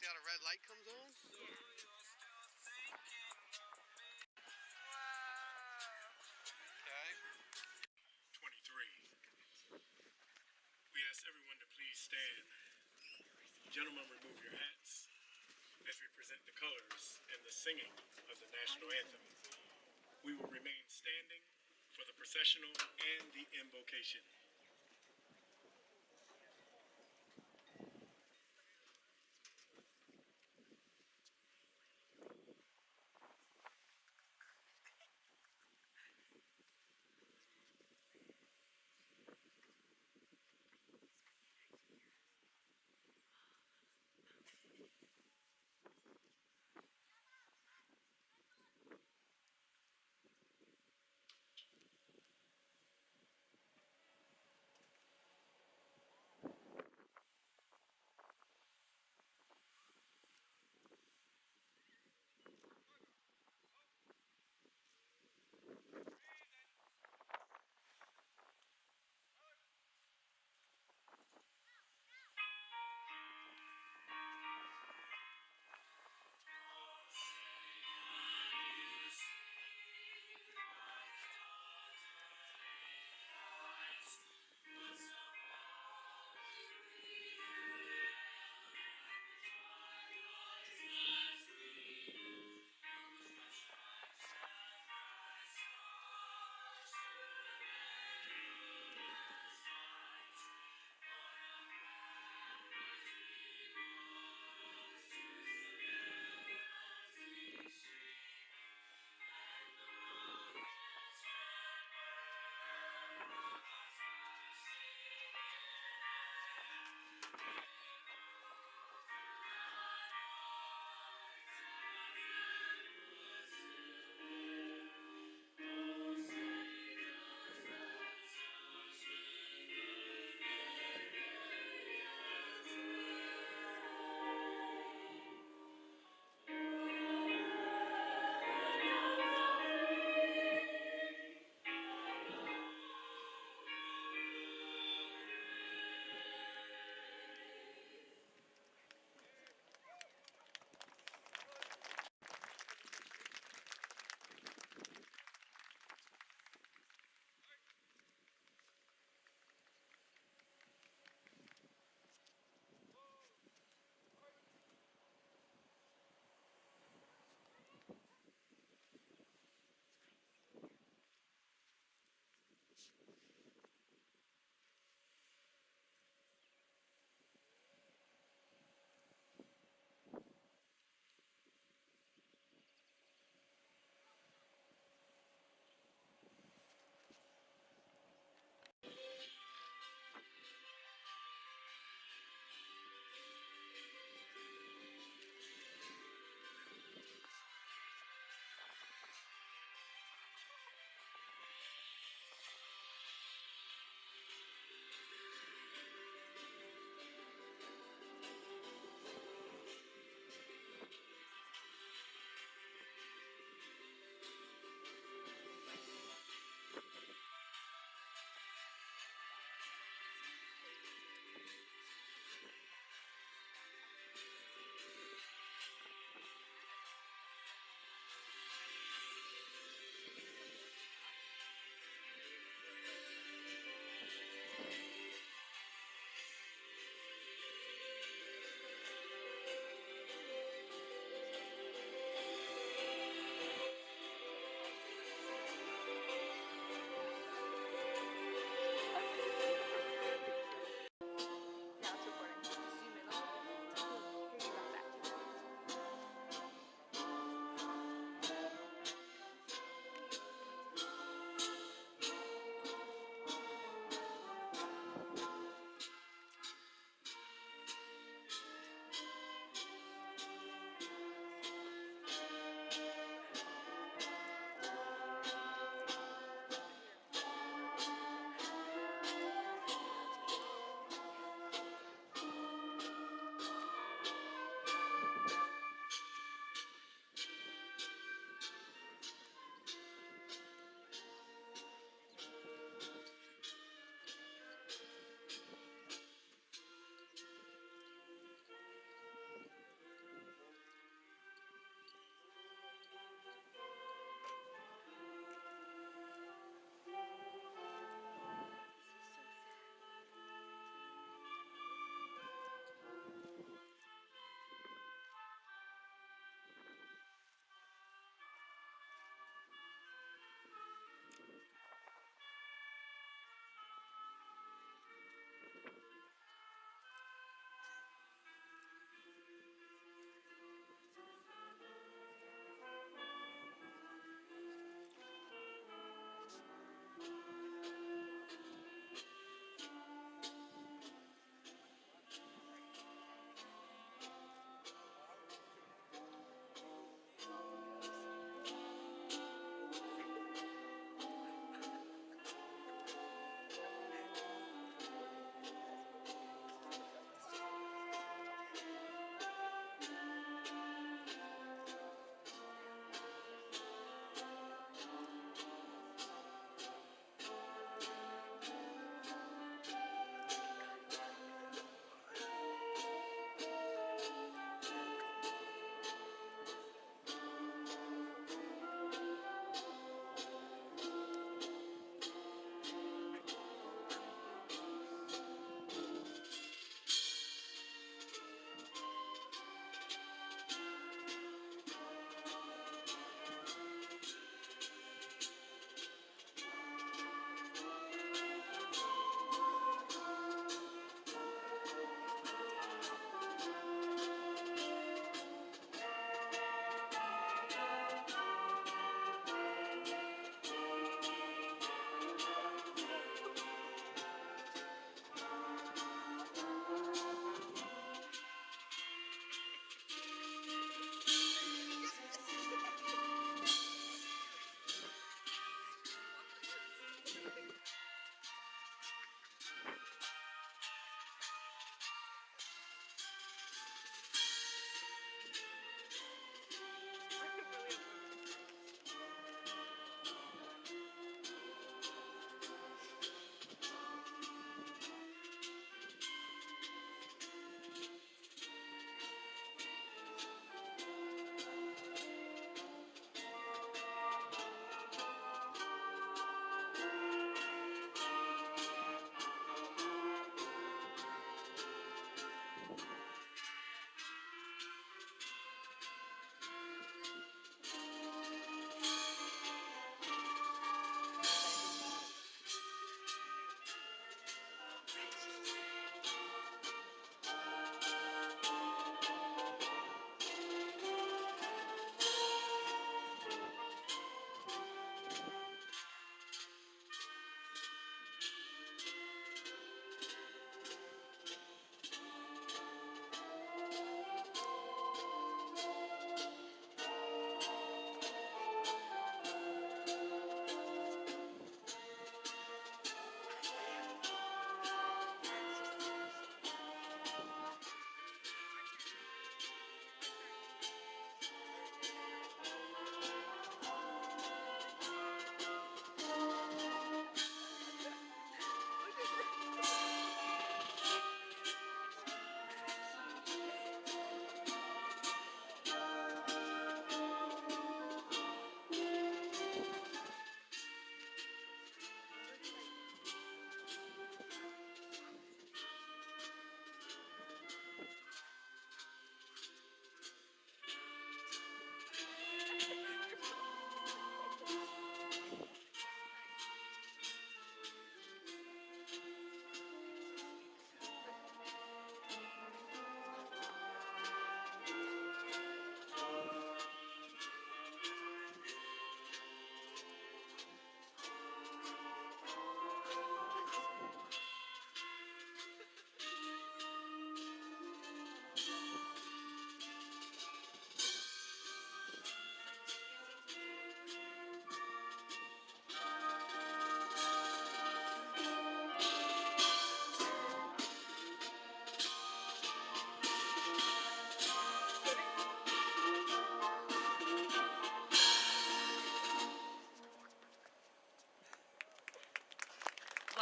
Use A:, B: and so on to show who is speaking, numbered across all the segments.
A: See how the red light comes on?
B: Yeah.
A: Okay.
C: 23. We ask everyone to please stand. Gentlemen, remove your hats as we present the colors and the singing of the national anthem. We will remain standing for the processional and the invocation.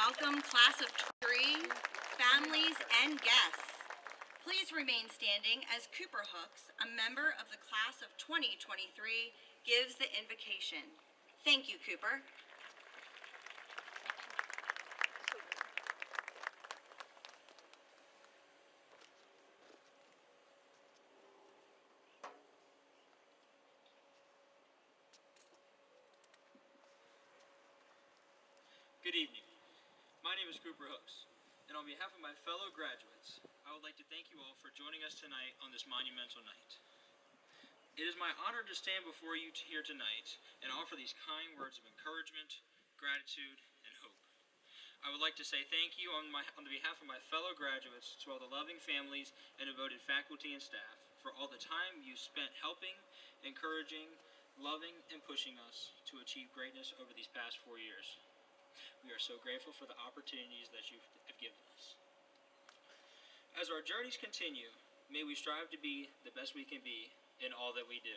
B: welcome class of 3, families, and guests. Please remain standing as Cooper Hooks, a member of the class of 2023, gives the invocation. Thank you, Cooper.
D: Good evening. My name is Cooper Hooks, and on behalf of my fellow graduates, I would like to thank you all for joining us tonight on this monumental night. It is my honor to stand before you here tonight and offer these kind words of encouragement, gratitude, and hope. I would like to say thank you on behalf of my fellow graduates to all the loving families and devoted faculty and staff for all the time you spent helping, encouraging, loving, and pushing us to achieve greatness over these past 4 years. We are so grateful for the opportunities that you have given us. As our journeys continue, may we strive to be the best we can be in all that we do.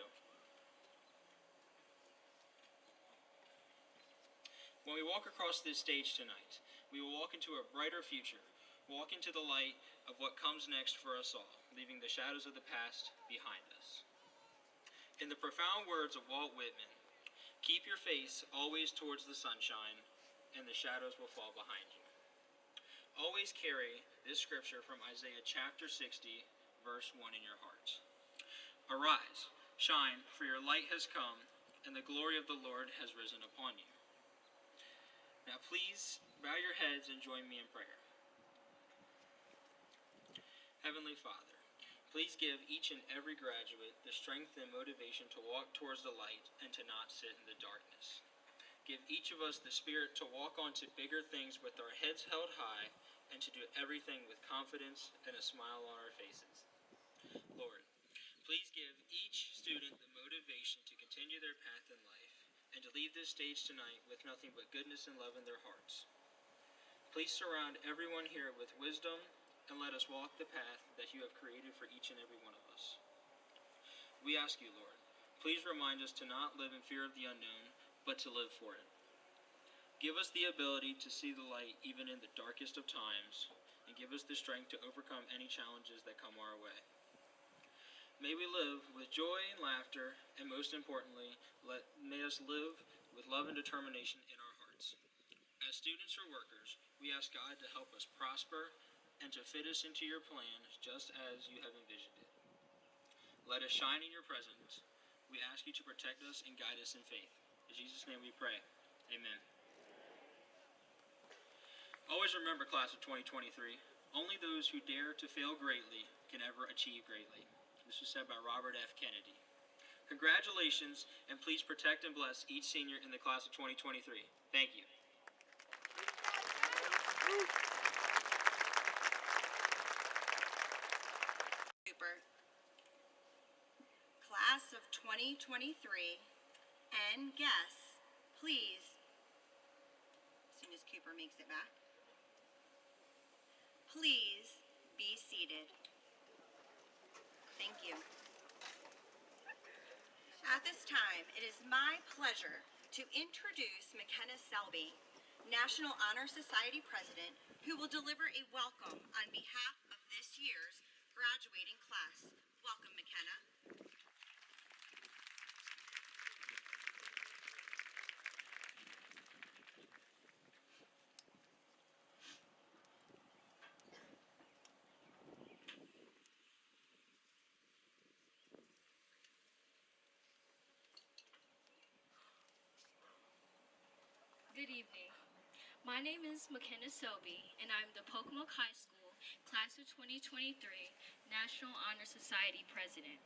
D: When we walk across this stage tonight, we will walk into a brighter future, walk into the light of what comes next for us all, leaving the shadows of the past behind us. In the profound words of Walt Whitman, keep your face always towards the sunshine, and the shadows will fall behind you. Always carry this scripture from Isaiah chapter 60, verse 1 in your hearts. Arise, shine, for your light has come, and the glory of the Lord has risen upon you. Now please bow your heads and join me in prayer. Heavenly Father, please give each and every graduate the strength and motivation to walk towards the light and to not sit in the darkness. Give each of us the spirit to walk on to bigger things with our heads held high and to do everything with confidence and a smile on our faces. Lord, please give each student the motivation to continue their path in life and to leave this stage tonight with nothing but goodness and love in their hearts. Please surround everyone here with wisdom and let us walk the path that you have created for each and every one of us. We ask you, Lord, please remind us to not live in fear of the unknown, but to live for it. Give us the ability to see the light even in the darkest of times, and give us the strength to overcome any challenges that come our way. May we live with joy and laughter, and most importantly, may us live with love and determination in our hearts. As students or workers, we ask God to help us prosper and to fit us into your plan just as you have envisioned it. Let us shine in your presence. We ask you to protect us and guide us in faith. In Jesus' name we pray. Amen. Always remember, class of 2023, only those who dare to fail greatly can ever achieve greatly. This was said by Robert F. Kennedy. Congratulations, and please protect and bless each senior in the class of 2023. Thank you.
B: Cooper. Class of 2023 and guests, please, as soon as Cooper makes it back, please be seated. Thank you. At this time, it is my pleasure to introduce McKenna Selby, National Honor Society President, who will deliver a welcome on behalf of this year's graduating class. Welcome, McKenna.
E: Good evening. My name is McKenna Selby, and I'm the Pocomoke High School Class of 2023 National Honor Society President.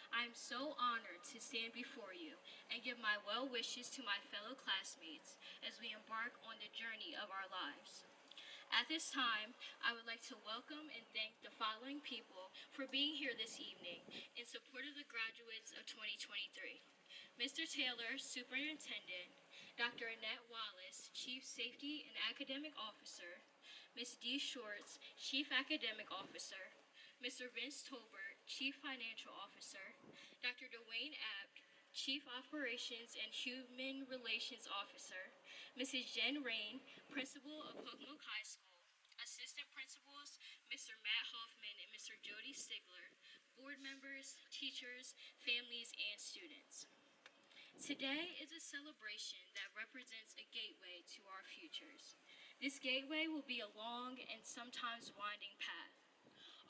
E: I'm so honored to stand before you and give my well wishes to my fellow classmates as we embark on the journey of our lives. At this time, I would like to welcome and thank the following people for being here this evening in support of the graduates of 2023. Mr. Taylor, Superintendent, Dr. Annette Wallace, Chief Safety and Academic Officer, Ms. Dee Shorts, Chief Academic Officer, Mr. Vince Tolbert, Chief Financial Officer, Dr. Dwayne Abt, Chief Operations and Human Relations Officer, Mrs. Jen Rain, Principal of Pocomoke High School, Assistant Principals, Mr. Matt Hoffman and Mr. Jody Stigler, board members, teachers, families, and students. Today is a celebration that represents a gateway to our futures. This gateway will be a long and sometimes winding path.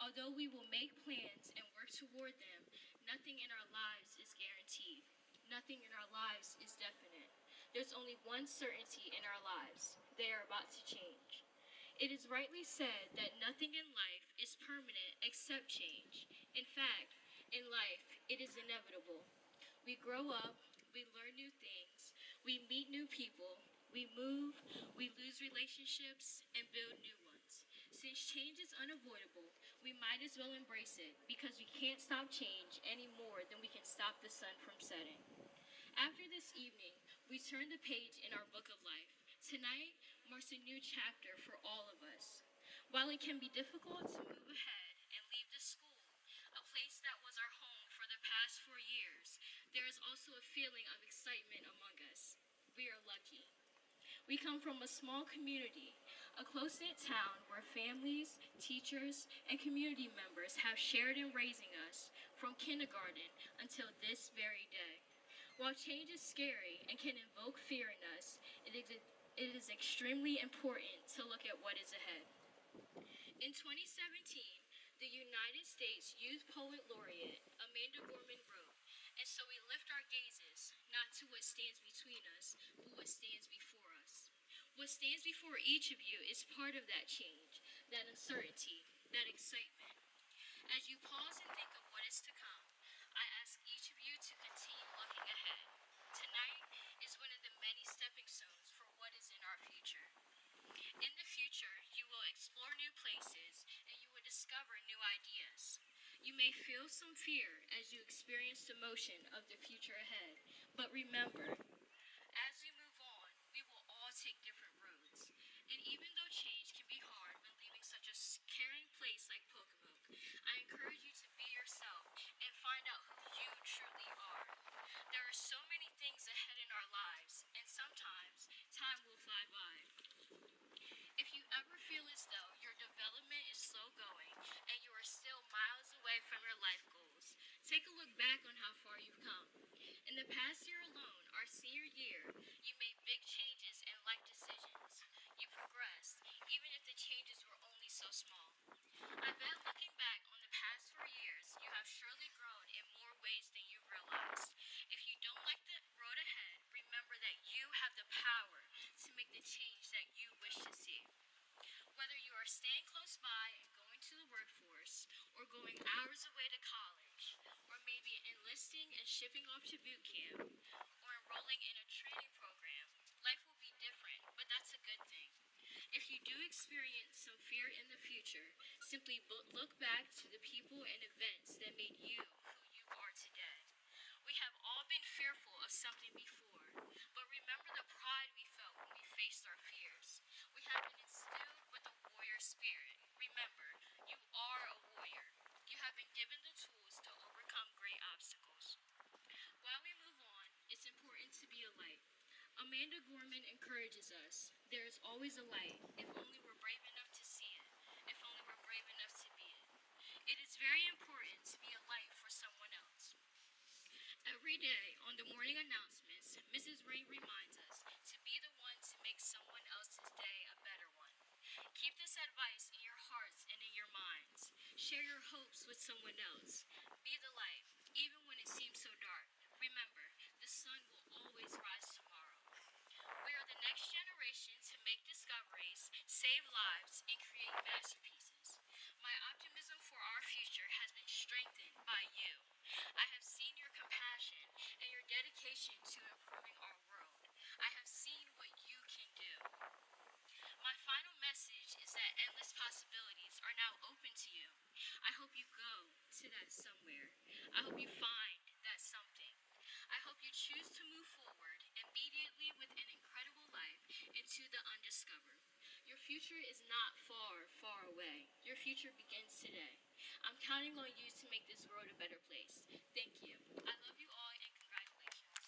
E: Although we will make plans and work toward them, nothing in our lives is guaranteed. Nothing in our lives is definite. There's only one certainty in our lives. They are about to change. It is rightly said that nothing in life is permanent except change. In fact, in life, it is inevitable. We grow up, we learn new things, we meet new people, we move, we lose relationships, and build new ones. Since change is unavoidable, we might as well embrace it because we can't stop change any more than we can stop the sun from setting. After this evening, we turn the page in our book of life. Tonight marks a new chapter for all of us. While it can be difficult to move ahead and leave the school, a place that was our home for the past 4 years, there is also a feeling of excitement among us. We are lucky. We come from a small community, a close-knit town where families, teachers, and community members have shared in raising us from kindergarten until this very day. While change is scary and can invoke fear in us, it is extremely important to look at what is ahead. In 2017, the United States Youth Poet Laureate Amanda Gorman wrote, "And so we lift our gazes, not to what stands between us, but what stands before us." What stands before each of you is part of that change, that uncertainty, that excitement. As you pause and think of what is to come, I ask each of you to continue looking ahead. Tonight is one of the many stepping stones for what is in our future. In the future, you will explore new places and you will discover new ideas. You may feel some fear as you experience the motion of the future ahead, but remember, as we move on, we will all take different roads. And even though change can be hard when leaving such a caring place like Pocomoke, I encourage you to be yourself and find out who you truly are. There are so many things ahead in our lives, and sometimes time will fly by. If you ever feel as though your development is slow going and you are still miles away from your life goals, take a look back on how far you've come. In the past year alone, our senior year, you made big changes and life decisions. You progressed, even if the changes were only so small. I bet looking back on the past 4 years, you have surely grown in more ways than you realized. If you don't like the road ahead, remember that you have the power to make the change that you wish to see. Whether you are staying close by and going to the workforce, or going hours away to college, or maybe enlisting and shipping off to boot camp, or enrolling in a training program, life will be different, but that's a good thing. If you do experience some fear in the future, simply look back to the people and events that made you who you are today. We have all been fearful of something before, but remember the pride we felt when we faced our fears. We have been instilled with a warrior spirit. Remember, you are a warrior. You have been given the tools to overcome great obstacles. While we move on, it's important to be a light. Amanda Gorman encourages us. There is always a light, if only we're brave enough to see it, if only we're brave enough to be it. It is very important to be a light for someone else. Every day on the morning announcements, Mrs. Rain reminds us to be the one to make someone else's day a better one. Keep this advice in your hearts and in your minds. Share your hopes with someone else. Be the light, even when it seems so dark. Remember, the sun will always rise tomorrow. We are the next generation to make discoveries, save lives, and create masterpieces. My optimism for our future has been strengthened by you. I have seen your compassion and your dedication to improving our world. I have seen what you can do. My final message is that endless possibilities are now open to you. I hope you go to that somewhere. I hope you find that something. I hope you choose to move forward immediately with an incredible life into the undiscovered. Your future is not far, far away. Your future begins today. I'm counting on you to make this world a better place. Thank you. I love you all and congratulations.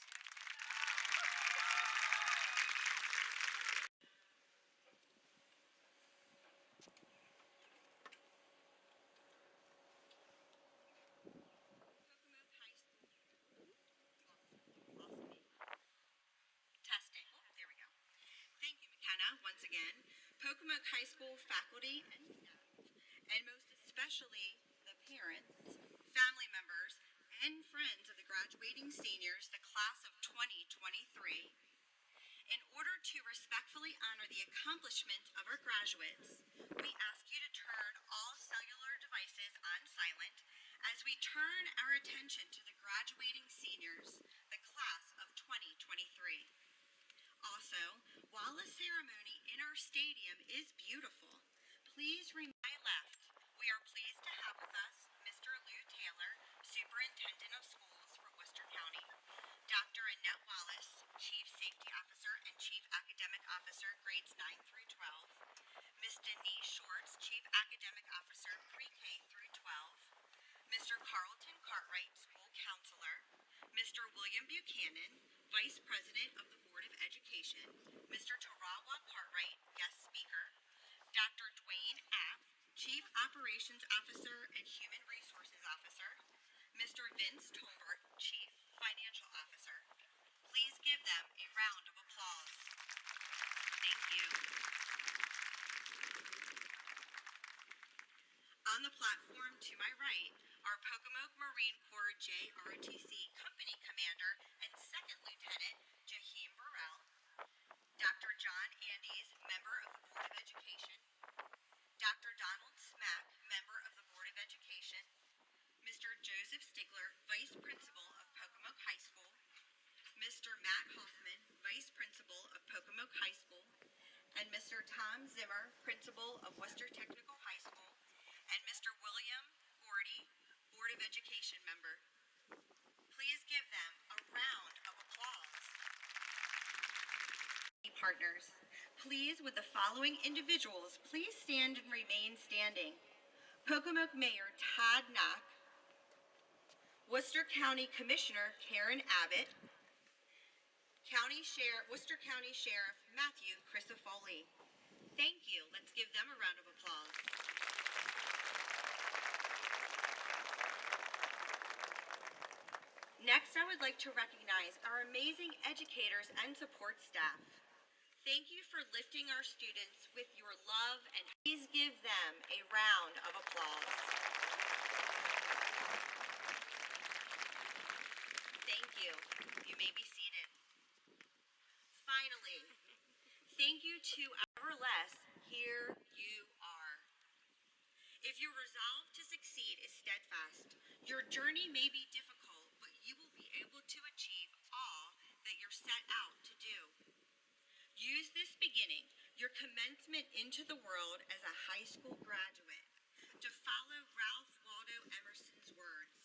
B: again, Pocomoke High School faculty and staff, and most especially the parents, family members, and friends of the graduating seniors, the class of 2023. In order to respectfully honor the accomplishments of our graduates, we ask you to turn all cellular devices on silent as we turn our attention to the graduating seniors, the class of 2023. Also, while the ceremony in our stadium is beautiful, please remain to my left. We are pleased to have with us Mr. Lou Taylor, Superintendent of Schools for Worcester County, Dr. Annette Wallace, Chief Safety Officer and Chief Academic Officer, grades 9 through 12, Ms. Denise Shorts, Chief Academic Officer, Pre-K through 12, Mr. Carlton Cartwright, School Counselor, Mr. William Buchanan, Vice President of the Board of Education, Mr. Tarawa Cartwright, Guest Speaker, Dr. Dwayne App, Chief Operations Officer and Human Resources Officer, Mr. Vince Tolbert, Chief Financial Officer. Please give them a round of applause. Thank you. On the platform to my right are Pocomoke Marine Corps JRTC Company Commander and Second Lieutenant Jaheim Burrell, Dr. John Andes, Member of the Board of Education, Dr. Donald Smack, Member of the Board of Education, Mr. Joseph Stigler, Vice Principal of Pocomoke High School, Mr. Matt Hoffman, Vice Principal of Pocomoke High School, and Mr. Tom Zimmer, Principal of Worcester Technical High School, and Mr. William Gordy, Board of Education member. Please give them a round of applause. Partners, please, with the following individuals, please stand and remain standing. Pocomoke Mayor Todd Knock, Worcester County Commissioner Karen Abbott, Worcester County Sheriff Matthew Crisafulli. Thank you. Let's give them a round of applause. Next, I would like to recognize our amazing educators and support staff. Thank you for lifting our students with your love, and please give them a round of applause. Thank you. You may be seated. Finally, thank you to our less, here you are. If your resolve to succeed is steadfast, your journey may be difficult, but you will be able to achieve all that you're set out to do. Use this beginning, your commencement into the world as a high school graduate, to follow Ralph Waldo Emerson's words.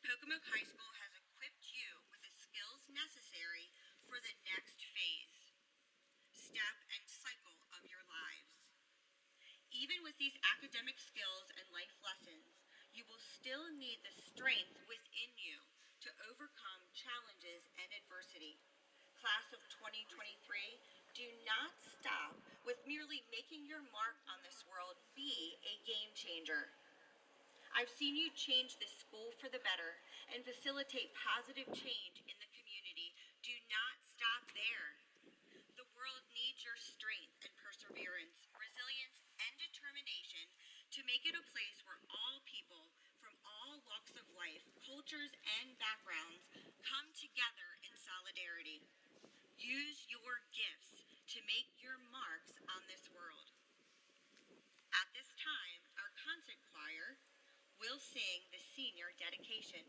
B: Pocomoke High School has equipped you with the skills necessary for the next phase, step, and cycle of your lives. Even with these academic skills and life lessons, you will still need the strength within you to overcome challenges and adversity. Class of 2023, do not stop with merely making your mark on this world. Be a game changer. I've seen you change this school for the better and facilitate positive change in the community. Do not stop there. The world needs your strength and perseverance, resilience, and determination to make it a place where all people from all walks of life, cultures, and backgrounds come together in solidarity. Use your gifts to make your marks on this world. At this time, our concert choir will sing the senior dedication.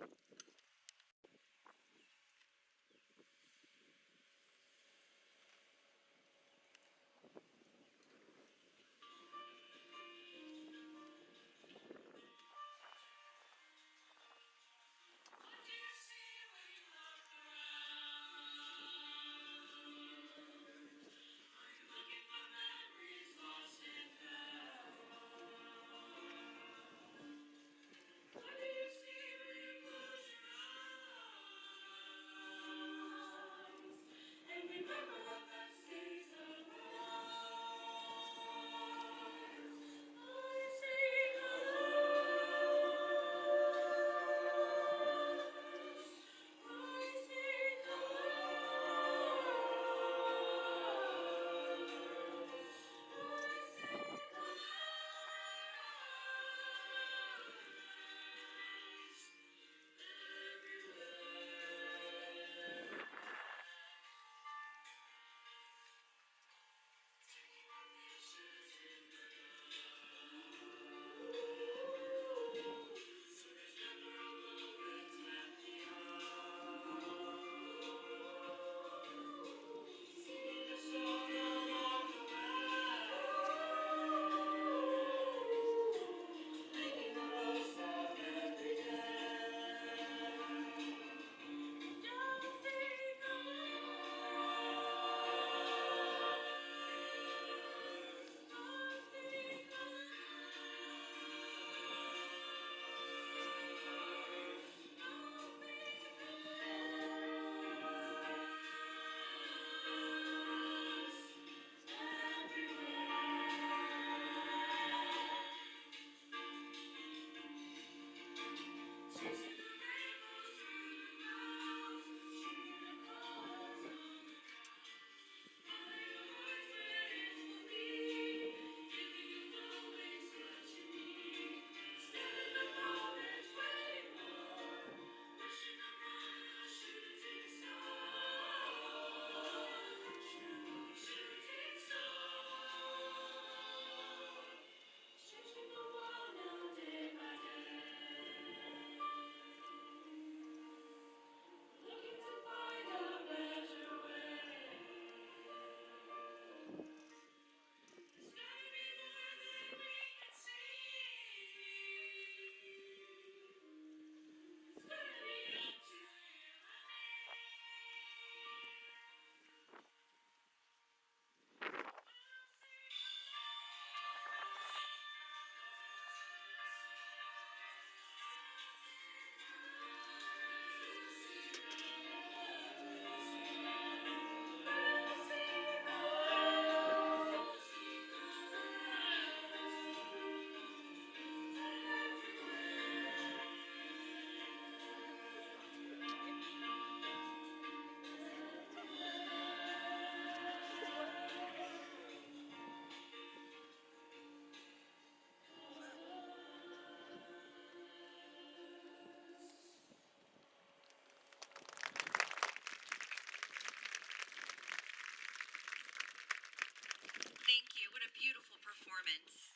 B: beautiful performance.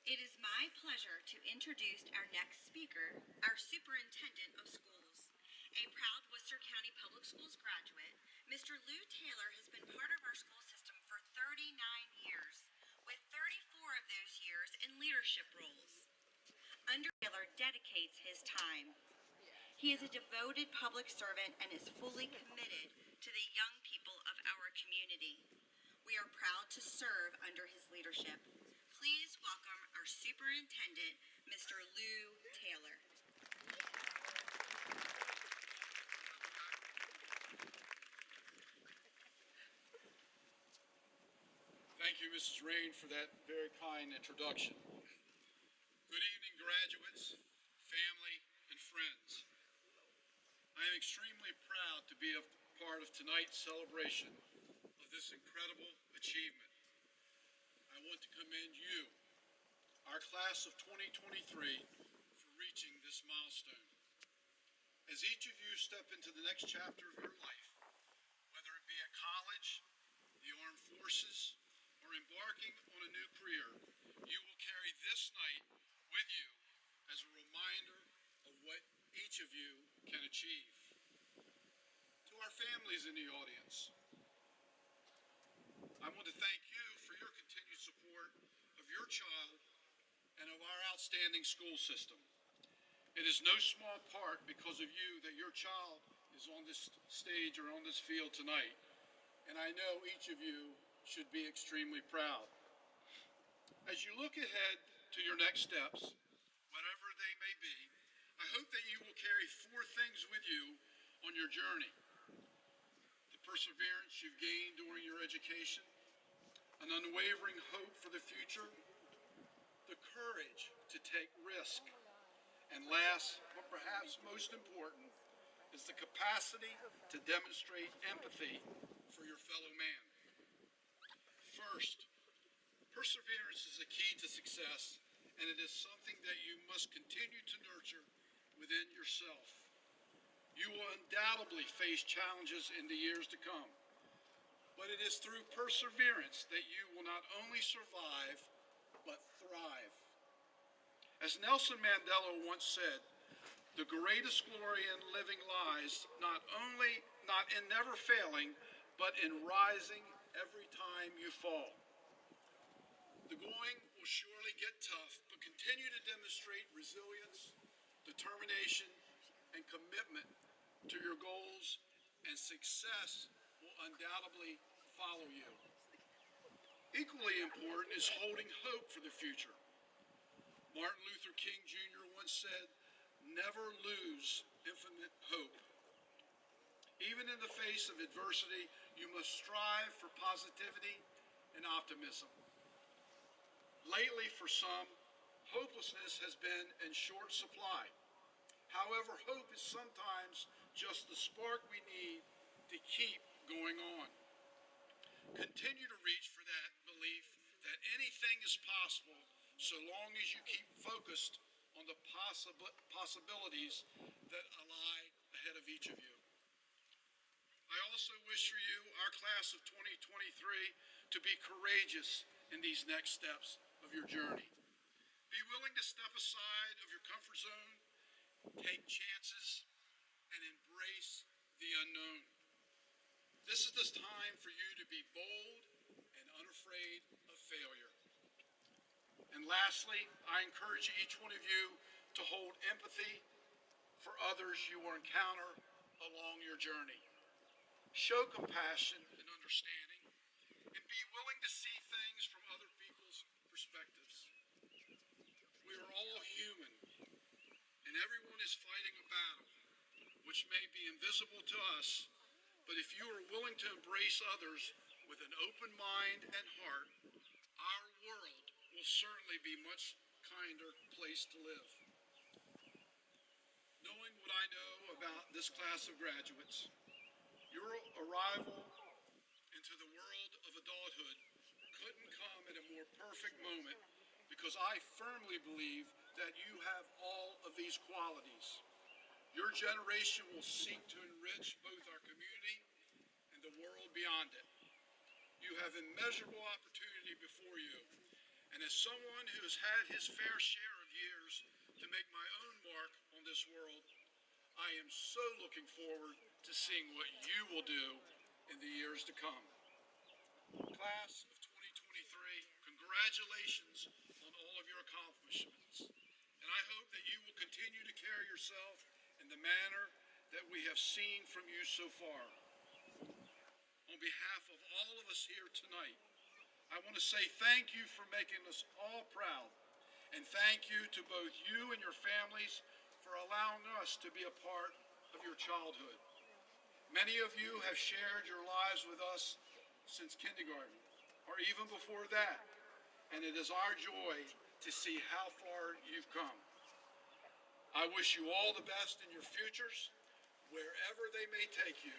B: It is my pleasure to introduce our next speaker, our Superintendent of Schools. A proud Worcester County Public Schools graduate, Mr. Lou Taylor has been part of our school system for 39 years, with 34 of those years in leadership roles. Under Taylor dedicates his time. He is a devoted public servant and is fully committed to the young people of our community. We are proud to serve under his leadership. Please welcome our Superintendent, Mr. Lou Taylor.
F: Thank you, Mrs. Rain, for that very kind introduction. Good evening, graduates, family, and friends. I am extremely proud to be a part of tonight's celebration of this incredible achievement. I want to commend you, our class of 2023, for reaching this milestone. As each of you step into the next chapter of your life, whether it be at college, the armed forces, or embarking on a new career, you will carry this night with you as a reminder of what each of you can achieve. To our families in the audience, I want to thank you for your continued support of your child and of our outstanding school system. It is no small part because of you that your child is on this stage or on this field tonight, and I know each of you should be extremely proud. As you look ahead to your next steps, whatever they may be, I hope that you will carry 4 things with you on your journey. The perseverance you've gained during your education, an unwavering hope for the future, the courage to take risk, and last, but perhaps most important, is the capacity to demonstrate empathy for your fellow man. First, perseverance is the key to success, and it is something that you must continue to nurture within yourself. You will undoubtedly face challenges in the years to come, but it is through perseverance that you will not only survive, but thrive. As Nelson Mandela once said, the greatest glory in living lies not in never failing, but in rising every time you fall. The going will surely get tough, but continue to demonstrate resilience, determination, and commitment to your goals, and success will undoubtedly follow you. Equally important is holding hope for the future. Martin Luther King Jr. once said, "Never lose infinite hope." Even in the face of adversity, you must strive for positivity and optimism. Lately, for some, hopelessness has been in short supply. However, hope is sometimes just the spark we need to keep going on. Continue to reach for that belief that anything is possible so long as you keep focused on the possibilities that lie ahead of each of you. I also wish for you, our class of 2023, to be courageous in these next steps of your journey. Be willing to step aside of your comfort zone, take chances, and embrace the unknown. This is the time for you to be bold and unafraid of failure. And lastly, I encourage each one of you to hold empathy for others you will encounter along your journey. Show compassion and understanding, and be willing to see things from other people's perspectives. We are all human, and everyone is fighting a battle, which may be invisible to us, but if you are willing to embrace others with an open mind and heart, our world will certainly be a much kinder place to live. Knowing what I know about this class of graduates, your arrival into the world of adulthood couldn't come at a more perfect moment, because I firmly believe that you have all of these qualities. Your generation will seek to enrich both our community and the world beyond it. You have immeasurable opportunity before you. And as someone who has had his fair share of years to make my own mark on this world, I am so looking forward to seeing what you will do in the years to come. Class of 2023, congratulations on all of your accomplishments. And I hope that you will continue to carry yourself in the manner that we have seen from you so far. On behalf of all of us here tonight, I want to say thank you for making us all proud, and thank you to both you and your families for allowing us to be a part of your childhood. Many of you have shared your lives with us since kindergarten, or even before that, and it is our joy to see how far you've come. I wish you all the best in your futures, wherever they may take you,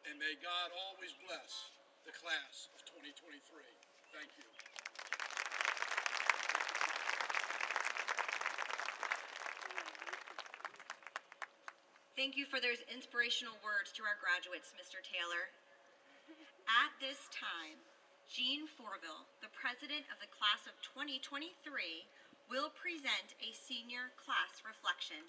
F: and may God always bless the class of 2023. Thank you.
B: Thank you for those inspirational words to our graduates, Mr. Taylor. At this time, Jean Forville, the president of the class of 2023, will present a senior class reflection.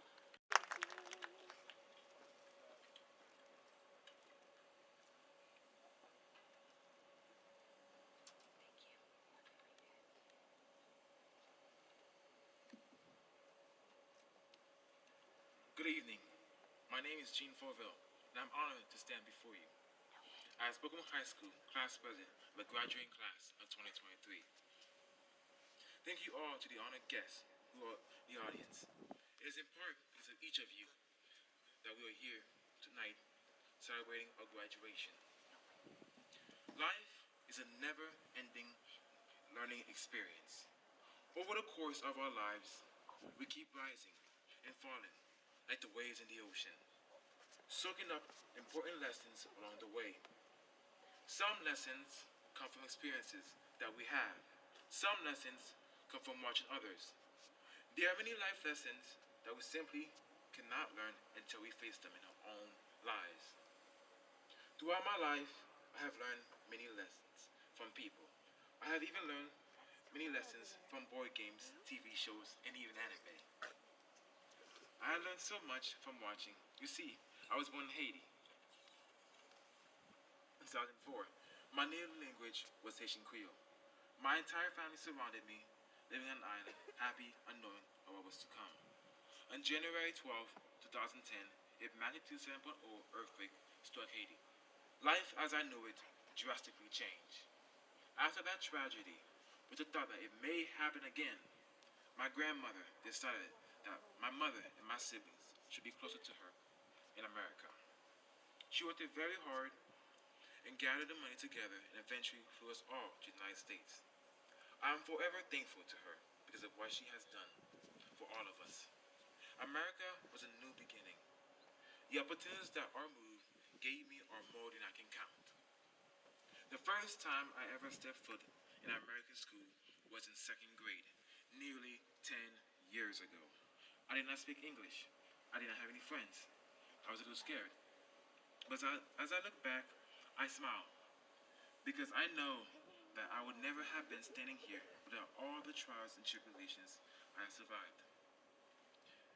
G: Good evening. My name is Jean Forville, and I'm honored to stand before you as Pocomo High School class president of the graduating class of 2023. Thank you all to the honored guests who are the audience. It is in part because of each of you that we are here tonight celebrating our graduation. Life is a never-ending learning experience. Over the course of our lives, we keep rising and falling like the waves in the ocean, soaking up important lessons along the way. Some lessons come from experiences that we have. Some lessons come from watching others. There are many life lessons that we simply cannot learn until we face them in our own lives. Throughout my life, I have learned many lessons from people. I have even learned many lessons from board games, TV shows, and even anime. I learned so much from watching. You see, I was born in Haiti in 2004. My native language was Haitian Creole. My entire family surrounded me, living on an island, happy, unknowing of what was to come. On January 12, 2010, a magnitude 7.0 earthquake struck Haiti. Life as I knew it drastically changed. After that tragedy, with the thought that it may happen again, my grandmother decided that my mother and my siblings should be closer to her in America. She worked very hard and gathered the money together and eventually flew us all to the United States. I am forever thankful to her because of what she has done for all of us. America was a new beginning. The opportunities that our move gave me are more than I can count. The first time I ever stepped foot in an American school was in second grade, nearly 10 years ago. I did not speak English. I did not have any friends. I was a little scared. But as I look back, I smile because I know that I would never have been standing here without all the trials and tribulations I have survived.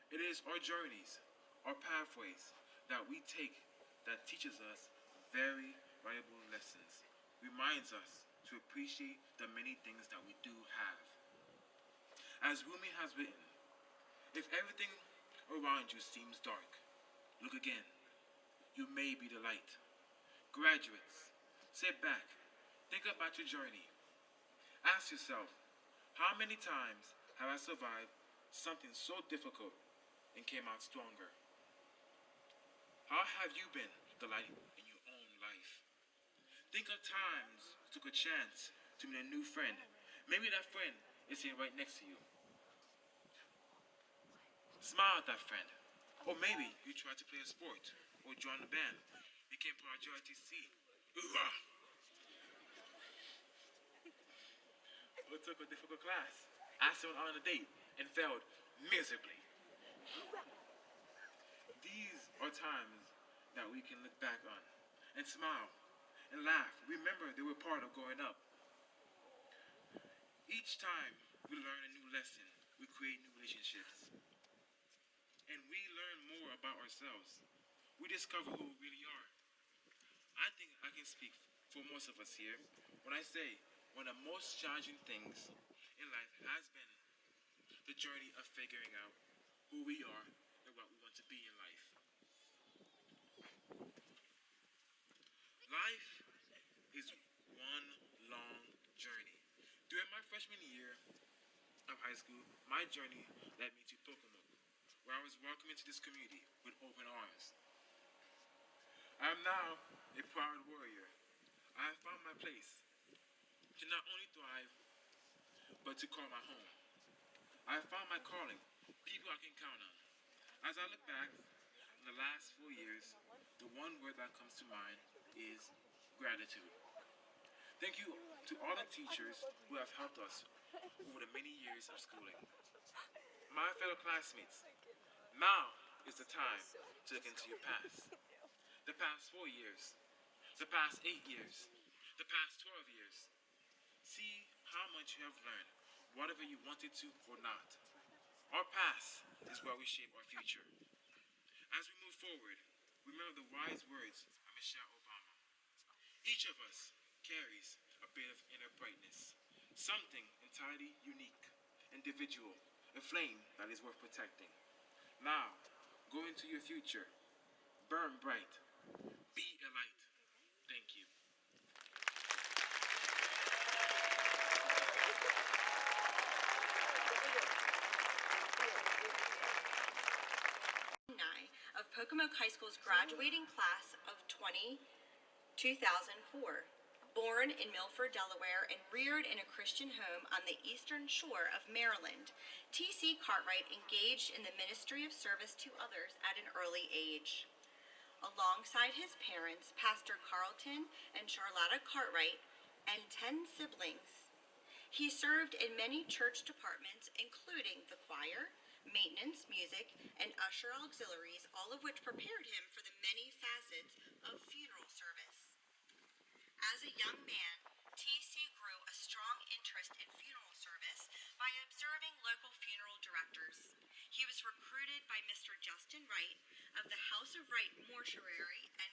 G: It is our journeys, our pathways that we take that teaches us very valuable lessons, reminds us to appreciate the many things that we do have. As Rumi has written, if everything around you seems dark, look again. You may be the light. Graduates, sit back, think about your journey. Ask yourself, how many times have I survived something so difficult and came out stronger? How have you been the light in your own life? Think of times you took a chance to meet a new friend. Maybe that friend is sitting right next to you. Smile at that friend. Or maybe you tried to play a sport or join a band, became part of JRTC. Ooh-ah! Or took a difficult class, asked someone out on a date, and failed miserably. These are times that we can look back on and smile and laugh. Remember, they were part of growing up. Each time we learn a new lesson, we create new relationships, and we learn more about ourselves. We discover who we really are. I think I can speak for most of us here when I say one of the most challenging things in life has been the journey of figuring out who we are and what we want to be in life. Life is one long journey. During my freshman year of high school, my journey led me to Pocomoke, where I was welcomed into this community with open arms. I am now a proud warrior. I have found my place to not only thrive, but to call my home. I have found my calling, people I can count on. As I look back in the last 4 years, the one word that comes to mind is gratitude. Thank you to all the teachers who have helped us over the many years of schooling. My fellow classmates, now is the time to look into your past. The past 4 years, the past 8 years, the past 12 years. See how much you have learned, whatever you wanted to or not. Our past is where we shape our future. As we move forward, remember the wise words of Michelle Obama. Each of us carries a bit of inner brightness, something entirely unique, individual, a flame that is worth protecting. Now, go into your future. Burn bright. Be a light. Thank you.
B: Of Pocomoke High School's graduating class of 2004. Born in Milford, Delaware, and reared in a Christian home on the eastern shore of Maryland, T.C. Cartwright engaged in the ministry of service to others at an early age. Alongside his parents, Pastor Carlton and Charlotta Cartwright, and 10 siblings, he served in many church departments, including the choir, maintenance, music, and usher auxiliaries, all of which prepared him for the many facets of funeral service. As a young man, T.C. grew a strong interest in funeral service by observing local funeral directors. He was recruited by Mr. Justin Wright of the House of Wright Mortuary and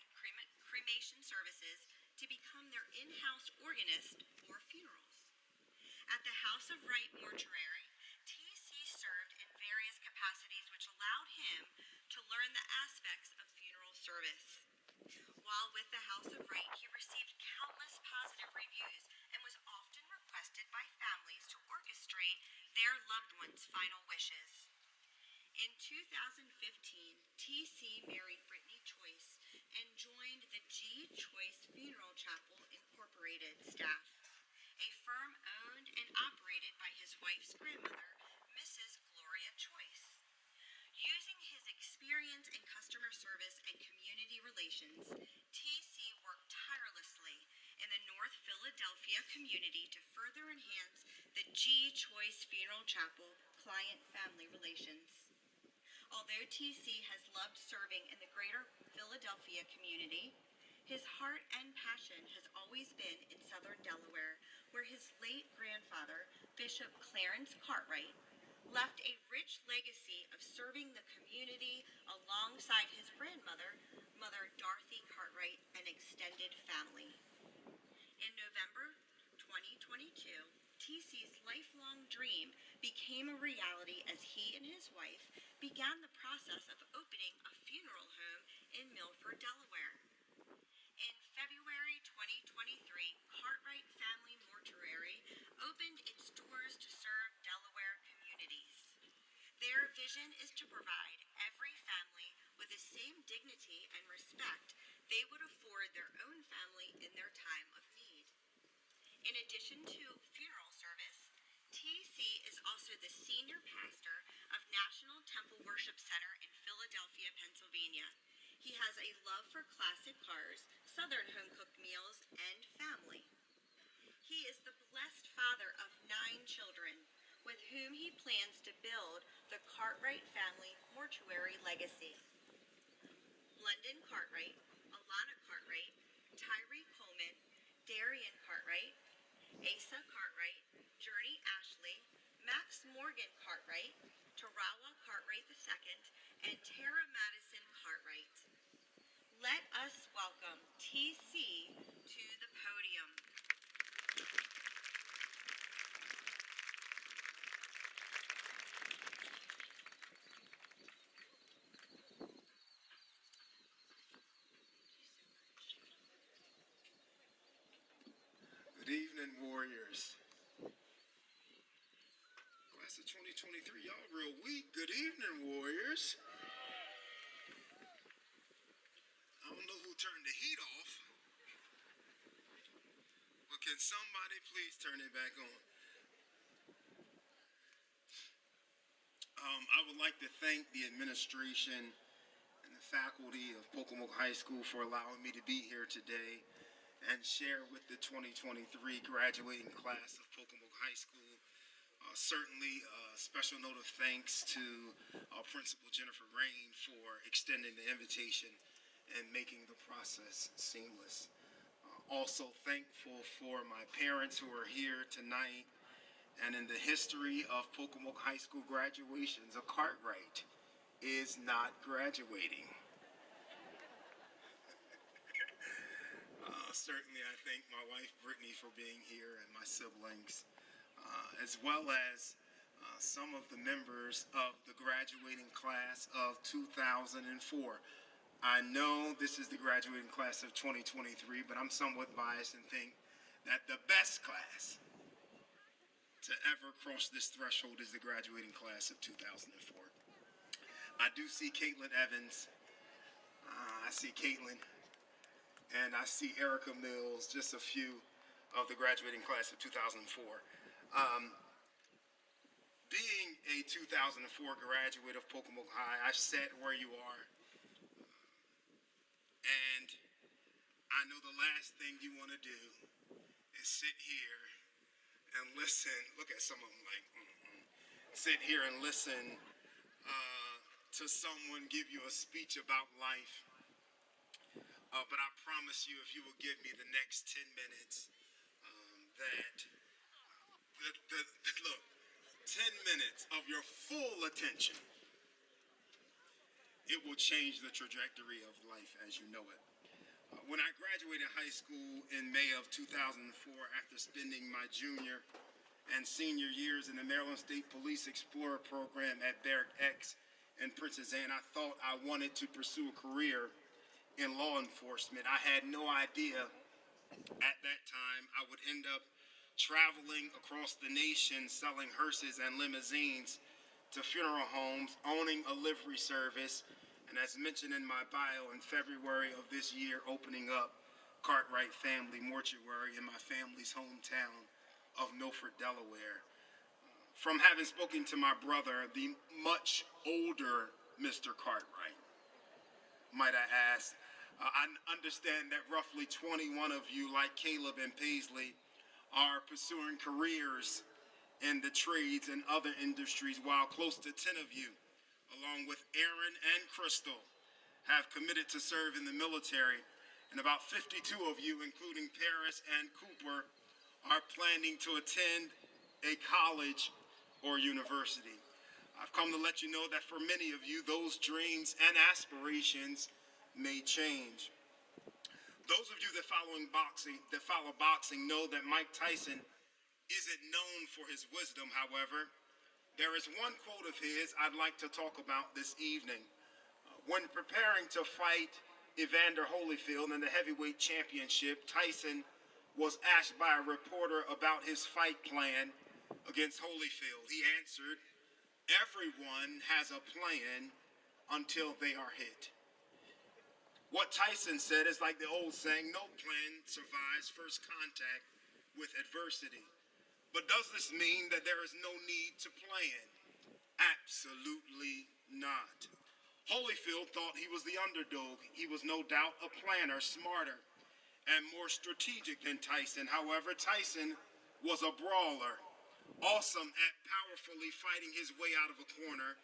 B: Cremation Services to become their in-house organist for funerals. At the House of Wright Mortuary, T.C. served in various capacities which allowed him to learn the aspects of funeral service. While with the House of Wright, he received countless positive reviews and was often requested by families to orchestrate their loved ones' final wishes. In 2015, T.C. married Brittany Choice and joined the G. Choice Funeral Chapel Incorporated staff, a firm owned and operated by his wife's grandmother, Mrs. Gloria Choice. Using his experience in customer service and community relations, T.C. worked tirelessly in the North Philadelphia community to further enhance the G. Choice Funeral Chapel client-family relations. Although T.C. has loved serving in the greater Philadelphia community, his heart and passion has always been in southern Delaware, where his late grandfather, Bishop Clarence Cartwright, left a rich legacy of serving the community alongside his grandmother, Mother Dorothy Cartwright, and extended family. In November 2022, T.C.'s lifelong dream became a reality as he and his wife began the process of opening a funeral home in Milford, Delaware. In February 2023, Cartwright Family Mortuary opened its doors to serve Delaware communities. Their vision is to provide every family with the same dignity and respect they would afford their own family in their time of need. In addition to funeral service, T.C. is also the senior pastor of National Temple Worship Center in Philadelphia, Pennsylvania. He has a love for classic cars, Southern home-cooked meals, and family. He is the blessed father of 9 children, with whom he plans to build the Cartwright family mortuary legacy. London Cartwright, Alana Cartwright, Tyree Coleman,
H: Good evening, Warriors. Class of 2023, y'all real weak. Good evening, Warriors. I don't know who turned the heat off, but can somebody please turn it back on? I would like to thank the administration and the faculty of Pocomoke High School for allowing me to be here today and share with the 2023 graduating class of Pocomoke High School. Certainly a special note of thanks to our principal, Jennifer Rain, for extending the invitation and making the process seamless. Also thankful for my parents who are here tonight. And in the history of Pocomoke High School graduations, a Cartwright is not graduating. Certainly I thank my wife, Brittany, for being here and my siblings, as well as some of the members of the graduating class of 2004. I know this is the graduating class of 2023, but I'm somewhat biased and think that the best class to ever cross this threshold is the graduating class of 2004. I do see Caitlin Evans. I see Caitlin. And I see Erica Mills, just a few of the graduating class of 2004. Being a 2004 graduate of Pocomoke High, I sat where you are. And I know the last thing you want to do is sit here and listen. Look at some of them like, sit here and listen to someone give you a speech about life. But I promise you, if you will give me the next 10 minutes, look, 10 minutes of your full attention, it will change the trajectory of life as you know it. When I graduated high school in May of 2004, after spending my junior and senior years in the Maryland State Police Explorer Program at Barrack X in Princess Anne, I thought I wanted to pursue a career in law enforcement. I had no idea at that time I would end up traveling across the nation selling hearses and limousines to funeral homes, owning a livery service, and as mentioned in my bio, in February of this year, opening up Cartwright Family Mortuary in my family's hometown of Milford, Delaware. From having spoken to my brother, the much older Mr. Cartwright, might I ask, I understand that roughly 21 of you, like Caleb and Paisley, are pursuing careers in the trades and other industries, while close to 10 of you, along with Aaron and Crystal, have committed to serve in the military, and about 52 of you, including Paris and Cooper, are planning to attend a college or university. I've come to let you know that for many of you, those dreams and aspirations may change. Those of you that follow boxing know that Mike Tyson isn't known for his wisdom. However, there is one quote of his I'd like to talk about this evening. When preparing to fight Evander Holyfield in the heavyweight championship, Tyson was asked by a reporter about his fight plan against Holyfield. He answered, "Everyone has a plan until they are hit." What Tyson said is like the old saying, no plan survives first contact with adversity. But does this mean that there is no need to plan? Absolutely not. Holyfield thought he was the underdog. He was no doubt a planner, smarter, and more strategic than Tyson. However, Tyson was a brawler, awesome at powerfully fighting his way out of a corner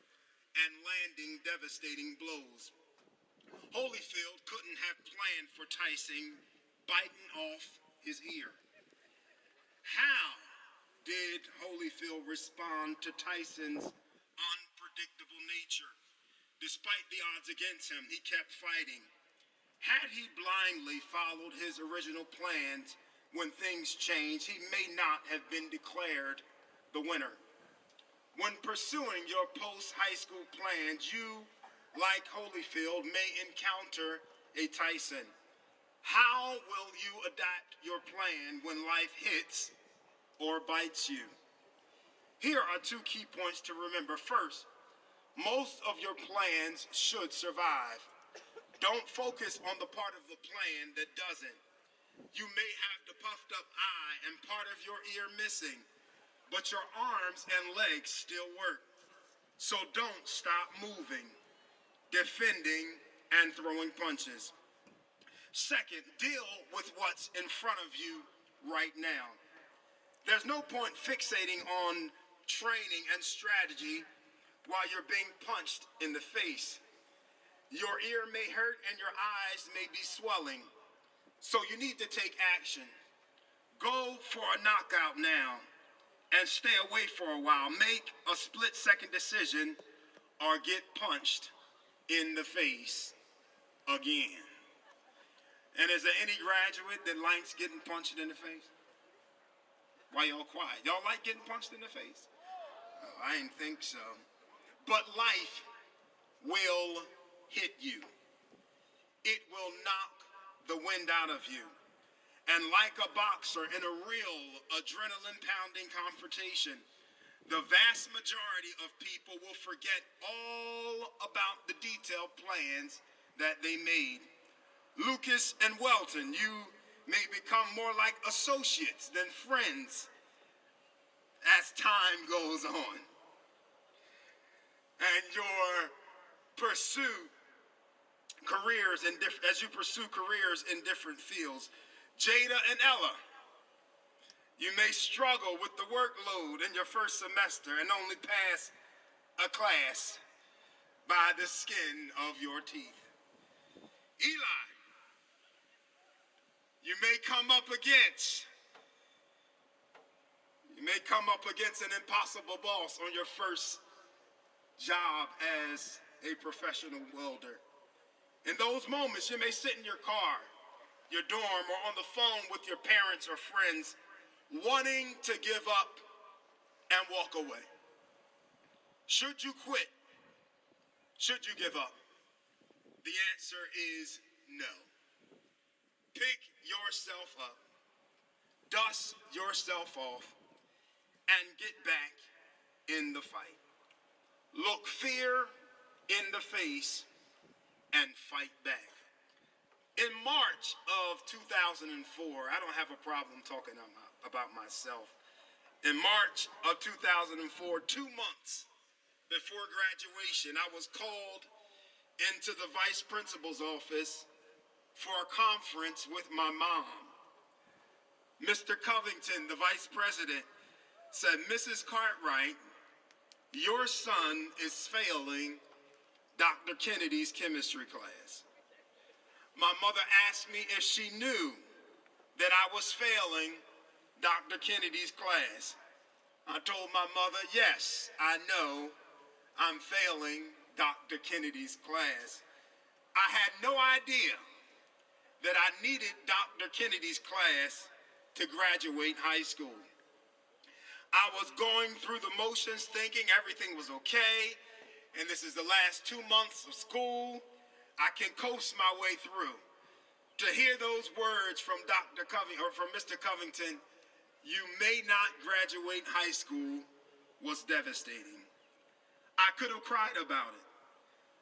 H: and landing devastating blows. Holyfield couldn't have planned for Tyson biting off his ear. How did Holyfield respond to Tyson's unpredictable nature? Despite the odds against him, he kept fighting. Had he blindly followed his original plans, when things changed, he may not have been declared the winner. When pursuing your post-high school plans, you, like Holyfield, may encounter a Tyson. How will you adapt your plan when life hits or bites you? Here are 2 key points to remember. First, most of your plans should survive. Don't focus on the part of the plan that doesn't. You may have the puffed up eye and part of your ear missing, but your arms and legs still work. So don't stop moving, defending, and throwing punches. Second, deal with what's in front of you right now. There's no point fixating on training and strategy while you're being punched in the face. Your ear may hurt and your eyes may be swelling, so you need to take action. Go for a knockout now and stay away for a while. Make a split-second decision or get punched in the face again. And is there any graduate that likes getting punched in the face? Why y'all quiet? Y'all like getting punched in the face? Oh, I didn't think so. But life will hit you. It will knock the wind out of you. And like a boxer in a real adrenaline-pounding confrontation, the vast majority of people will forget all about the detailed plans that they made. Lucas and Welton, you may become more like associates than friends as time goes on. And your pursuit careers in as you pursue careers in different fields. Jada and Ella, you may struggle with the workload in your first semester and only pass a class by the skin of your teeth. Eli, you may come up against an impossible boss on your first job as a professional welder. In those moments, you may sit in your car, your dorm, or on the phone with your parents or friends, wanting to give up and walk away. Should you quit? Should you give up? The answer is no. Pick yourself up, dust yourself off, and get back in the fight. Look fear in the face and fight back. In March of 2004, I don't have a problem talking about myself. In March of 2004, 2 months before graduation, I was called into the vice principal's office for a conference with my mom. Mr. Covington, the vice president, said, "Mrs. Cartwright, your son is failing Dr. Kennedy's chemistry class." My mother asked me if she knew that I was failing Dr. Kennedy's class. I told my mother, yes, I know I'm failing Dr. Kennedy's class. I had no idea that I needed Dr. Kennedy's class to graduate high school. I was going through the motions thinking everything was okay, and this is the last 2 months of school. I can coast my way through. To hear those words from from Mr. Covington, "You may not graduate high school," was devastating. I could have cried about it.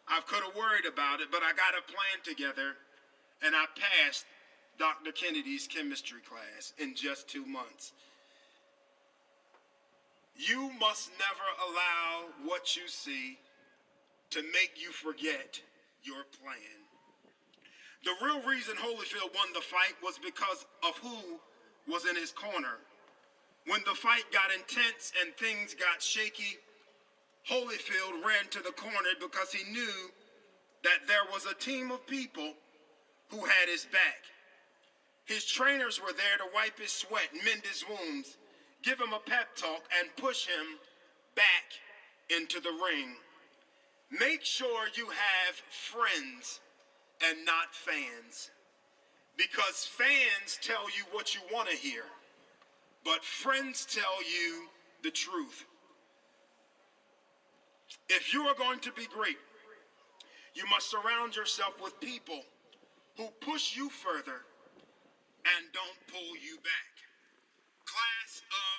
H: I could have worried about it, but I got a plan together, and I passed Dr. Kennedy's chemistry class in just 2 months. You must never allow what you see to make you forget your plan. The real reason Holyfield won the fight was because of who was in his corner. When the fight got intense and things got shaky, Holyfield ran to the corner because he knew that there was a team of people who had his back. His trainers were there to wipe his sweat, mend his wounds, give him a pep talk, and push him back into the ring. Make sure you have friends and not fans, because fans tell you what you want to hear, but friends tell you the truth. If you are going to be great, you must surround yourself with people who push you further and don't pull you back. Class of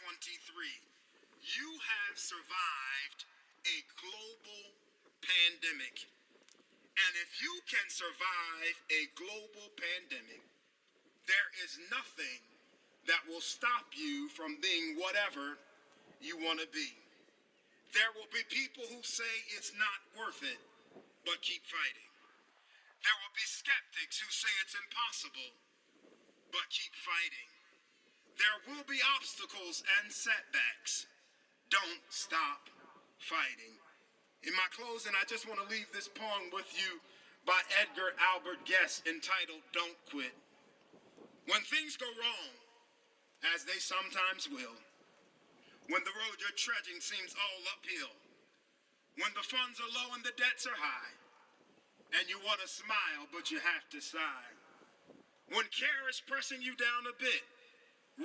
H: 2023, you have survived a global pandemic. And if you can survive a global pandemic, there is nothing that will stop you from being whatever you want to be. There will be people who say it's not worth it, but keep fighting. There will be skeptics who say it's impossible, but keep fighting. There will be obstacles and setbacks. Don't stop fighting. In my closing, I just want to leave this poem with you by Edgar Albert Guest entitled Don't Quit. When things go wrong, as they sometimes will, when the road you're trudging seems all uphill, when the funds are low and the debts are high, and you want to smile but you have to sigh, when care is pressing you down a bit,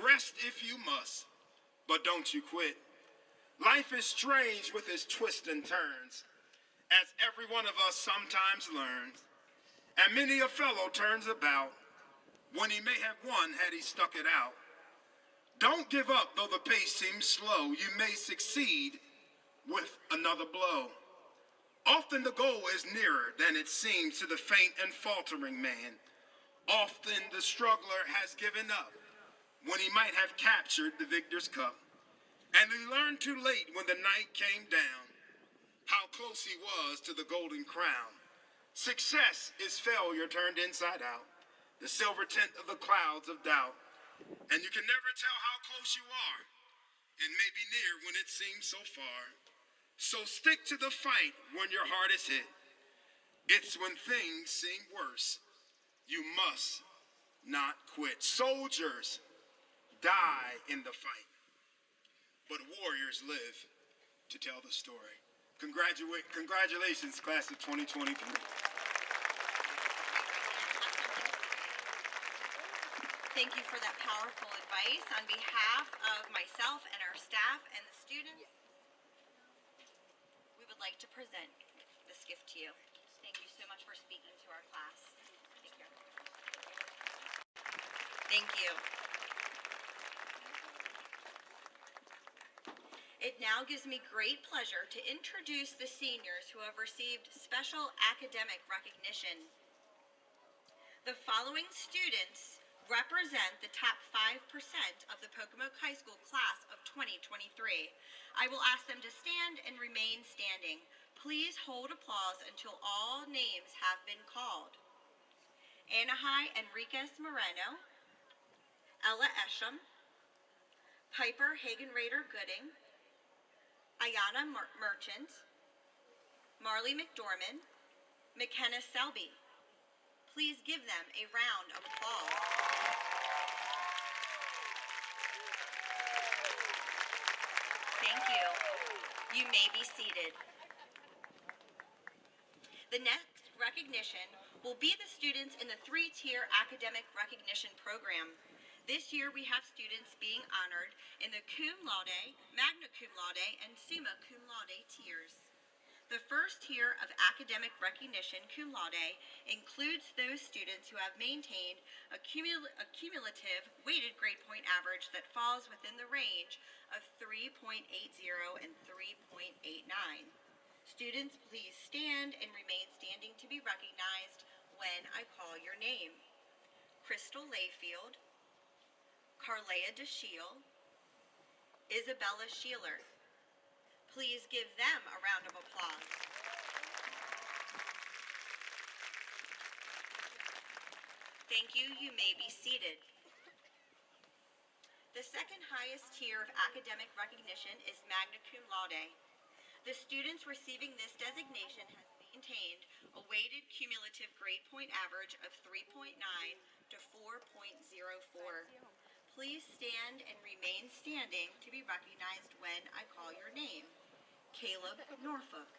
H: rest if you must, but don't you quit. Life is strange with its twists and turns, as every one of us sometimes learns, and many a fellow turns about when he may have won had he stuck it out. Don't give up though the pace seems slow. You may succeed with another blow. Often the goal is nearer than it seems to the faint and faltering man. Often the struggler has given up when he might have captured the victor's cup. And he learned too late when the night came down how close he was to the golden crown. Success is failure turned inside out, the silver tint of the clouds of doubt. And you can never tell how close you are. It may be near when it seems so far. So stick to the fight when your heart is hit. It's when things seem worse. You must not quit. Soldiers die in the fight, but warriors live to tell the story. Congratulations, class of 2023.
B: Thank you for that powerful advice. On behalf of myself and our staff and the students, we would like to present this gift to you. Thank you so much for speaking to our class. Take care. Thank you. It now gives me great pleasure to introduce the seniors who have received special academic recognition. The following students represent the top 5% of the Pocomoke High School class of 2023. I will ask them to stand and remain standing. Please hold applause until all names have been called. Anahai Enriquez Moreno, Ella Esham, Piper Hagen-Rader Gooding, Ayana Merchant, Marley McDormand, McKenna Selby. Please give them a round of applause. Thank you. You may be seated. The next recognition will be the students in the 3-tier academic recognition program. This year we have students being honored in the cum laude, magna cum laude, and summa cum laude tiers. The first tier of academic recognition cum laude includes those students who have maintained a cumulative weighted grade point average that falls within the range of 3.80 and 3.89. Students, please stand and remain standing to be recognized when I call your name. Crystal Layfield, Carlea DeShiel, Isabella Sheeler. Please give them a round of applause. Thank you. You may be seated. The second highest tier of academic recognition is magna cum laude. The students receiving this designation have maintained a weighted cumulative grade point average of 3.9 to 4.04. Please stand and remain standing to be recognized when I call your name. Caleb Norfolk.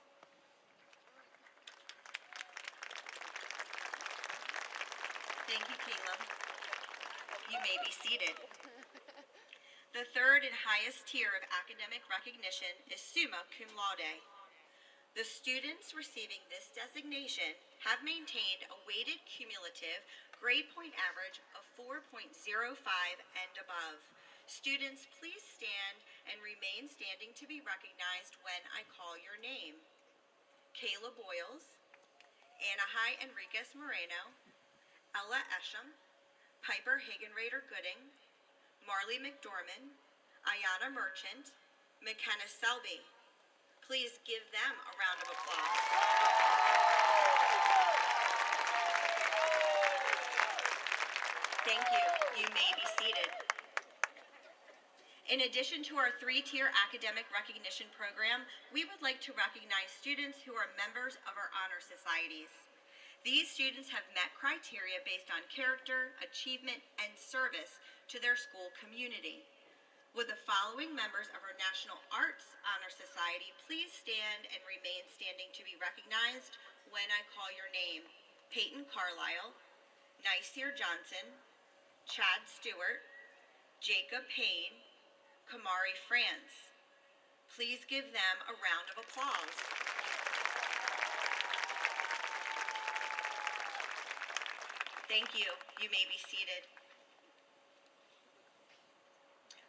B: Thank you, Caleb. You may be seated. The third and highest tier of academic recognition is summa cum laude. The students receiving this designation have maintained a weighted cumulative grade point average of 4.05 and above. Students, please stand and remain standing to be recognized when I call your name. Kayla Boyles, Anahai Enriquez Moreno, Ella Esham, Piper Hagenrader Gooding, Marley McDormand, Ayana Merchant, McKenna Selby. Please give them a round of applause. Thank you. You may be seated. In addition to our three-tier academic recognition program, we would like to recognize students who are members of our honor societies. These students have met criteria based on character, achievement, and service to their school community. Would the following members of our National Arts Honor Society please stand and remain standing to be recognized when I call your name? Peyton Carlisle, Nysir Johnson, Chad Stewart, Jacob Payne, Kamari France. Please give them a round of applause. Thank you. You may be seated.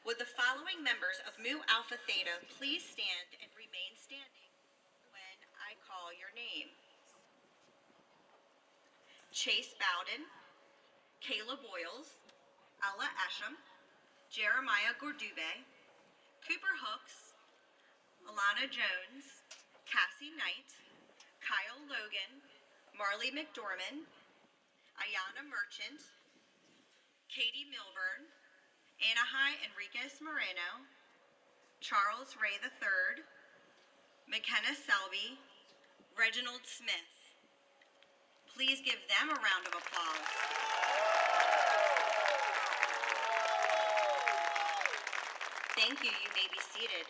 B: Would the following members of Mu Alpha Theta please stand and remain standing when I call your name? Chase Bowden, Kayla Boyles, Ella Esham, Jeremiah Gordube, Cooper Hooks, Alana Jones, Cassie Knight, Kyle Logan, Marley McDormand, Ayana Merchant, Katie Milburn, Anahai Enriquez Moreno, Charles Ray III, McKenna Selby, Reginald Smith. Please give them a round of applause. Thank you. You may be seated.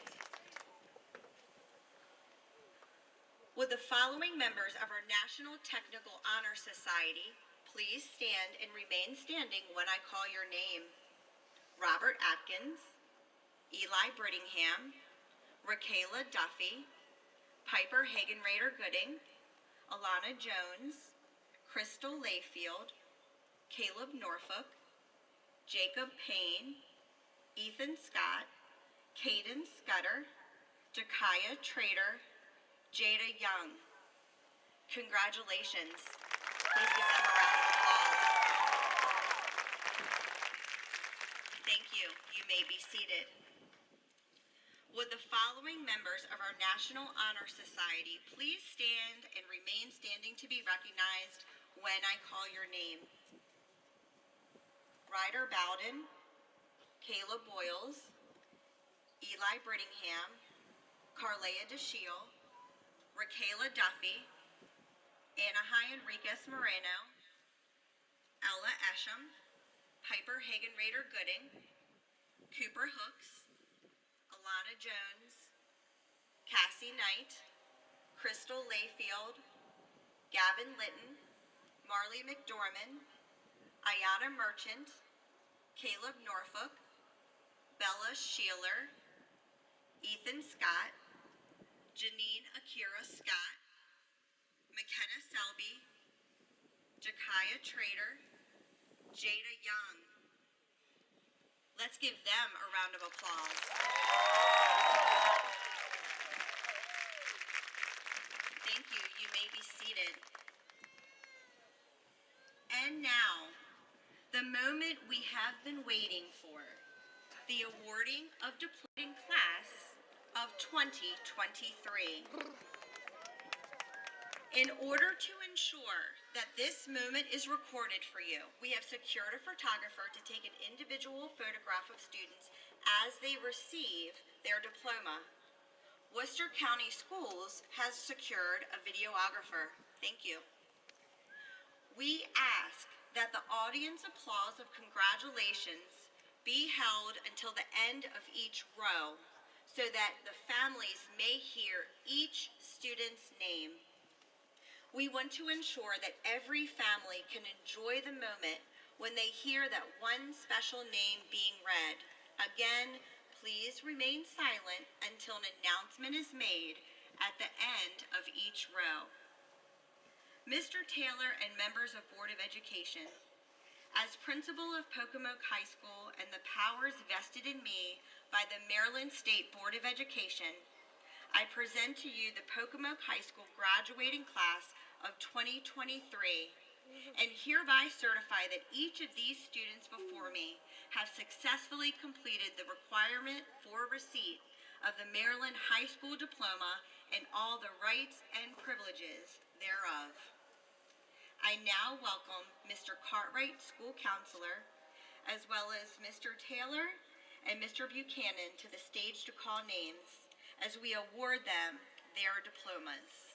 B: Would the following members of our National Technical Honor Society please stand and remain standing when I call your name? Robert Atkins, Eli Brittingham, Raquela Duffy, Piper Hagenrader Gooding, Alana Jones, Crystal Layfield, Caleb Norfolk, Jacob Payne, Ethan Scott, Caden Scudder, Jakaya Trader, Jada Young. Congratulations. Please give them a round of applause. Thank you. You may be seated. Would the following members of our National Honor Society please stand and remain standing to be recognized when I call your name? Ryder Bowden, Kayla Boyles, Eli Brittingham, Carlea DeShiel, Raquela Duffy, Anahai Enriquez Moreno, Ella Esham, Piper Hagenrader Gooding, Cooper Hooks, Alana Jones, Cassie Knight, Crystal Layfield, Gavin Litton, Marley McDormand, Ayana Merchant, Caleb Norfolk, Bella Sheeler, Ethan Scott, Janine Akira Scott, McKenna Selby, Jakaya Trader, Jada Young. Let's give them a round of applause. Thank you. You may be seated. And now, the moment we have been waiting for, the awarding of diplomating class of 2023. In order to ensure that this moment is recorded for you, we have secured a photographer to take an individual photograph of students as they receive their diploma. Worcester County Schools has secured a videographer. Thank you. We ask that the audience applause of congratulations be held until the end of each row so that the families may hear each student's name. We want to ensure that every family can enjoy the moment when they hear that one special name being read. Again, please remain silent until an announcement is made at the end of each row. Mr. Taylor and members of Board of Education, as principal of Pocomoke High School and the powers vested in me by the Maryland State Board of Education, I present to you the Pocomoke High School graduating class of 2023 and hereby certify that each of these students before me have successfully completed the requirement for receipt of the Maryland High School Diploma and all the rights and privileges thereof. I now welcome Mr. Cartwright, School Counselor, as well as Mr. Taylor and Mr. Buchanan to the stage to call names as we award them their diplomas.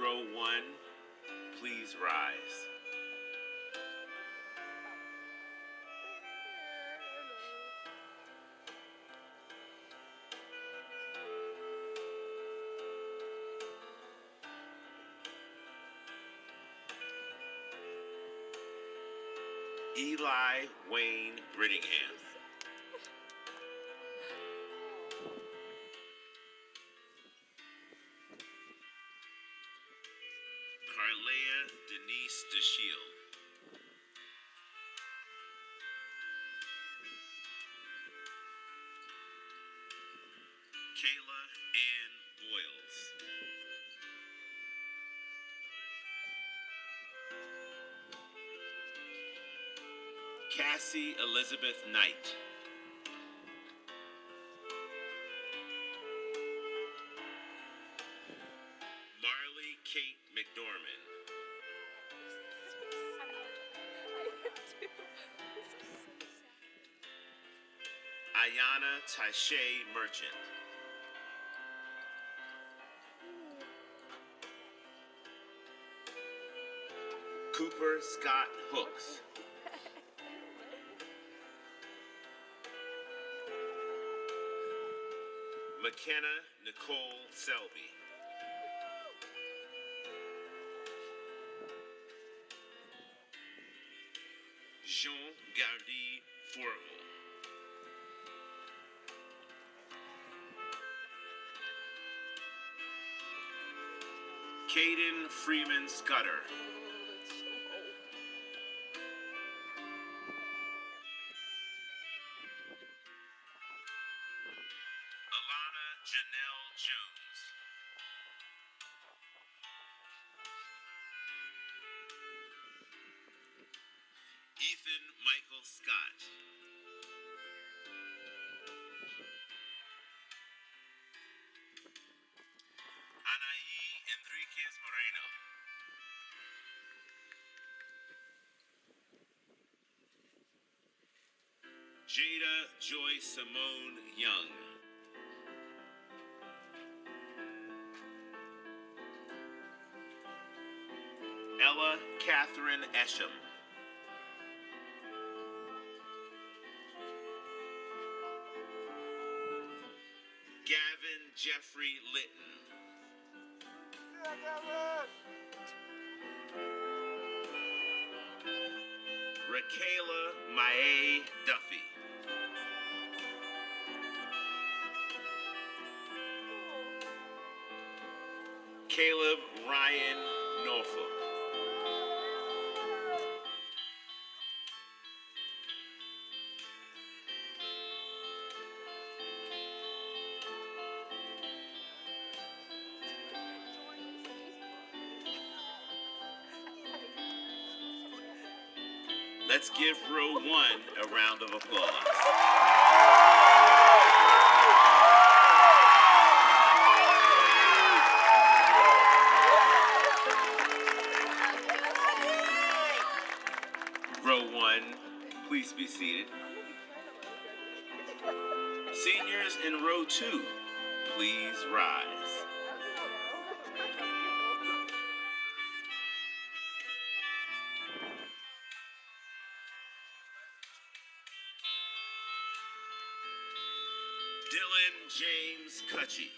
I: Row 1, please rise. Eli Wayne Brittingham. Carlea Denise DeShield. Kayla Ann Boyles. Cassie Elizabeth Knight. Marley Kate McDormand. Ayana Taishay Merchant. Cooper Scott Hooks. McKenna Nicole Selby. Jean Gardy Forville. Caden Freeman Scudder. Alana Janelle Jones. Ethan Michael Scott. Anaí Enriquez Moreno. Jada Joy Simone Young. Ella Catherine Esham. Gavin Jeffrey Litton. Rakayla Mae Duffy. Caleb Ryan Norfolk. Let's give row 1 a round of applause. Row 1, please be seated. Seniors in row 2, please rise. Dylan James Cutchy.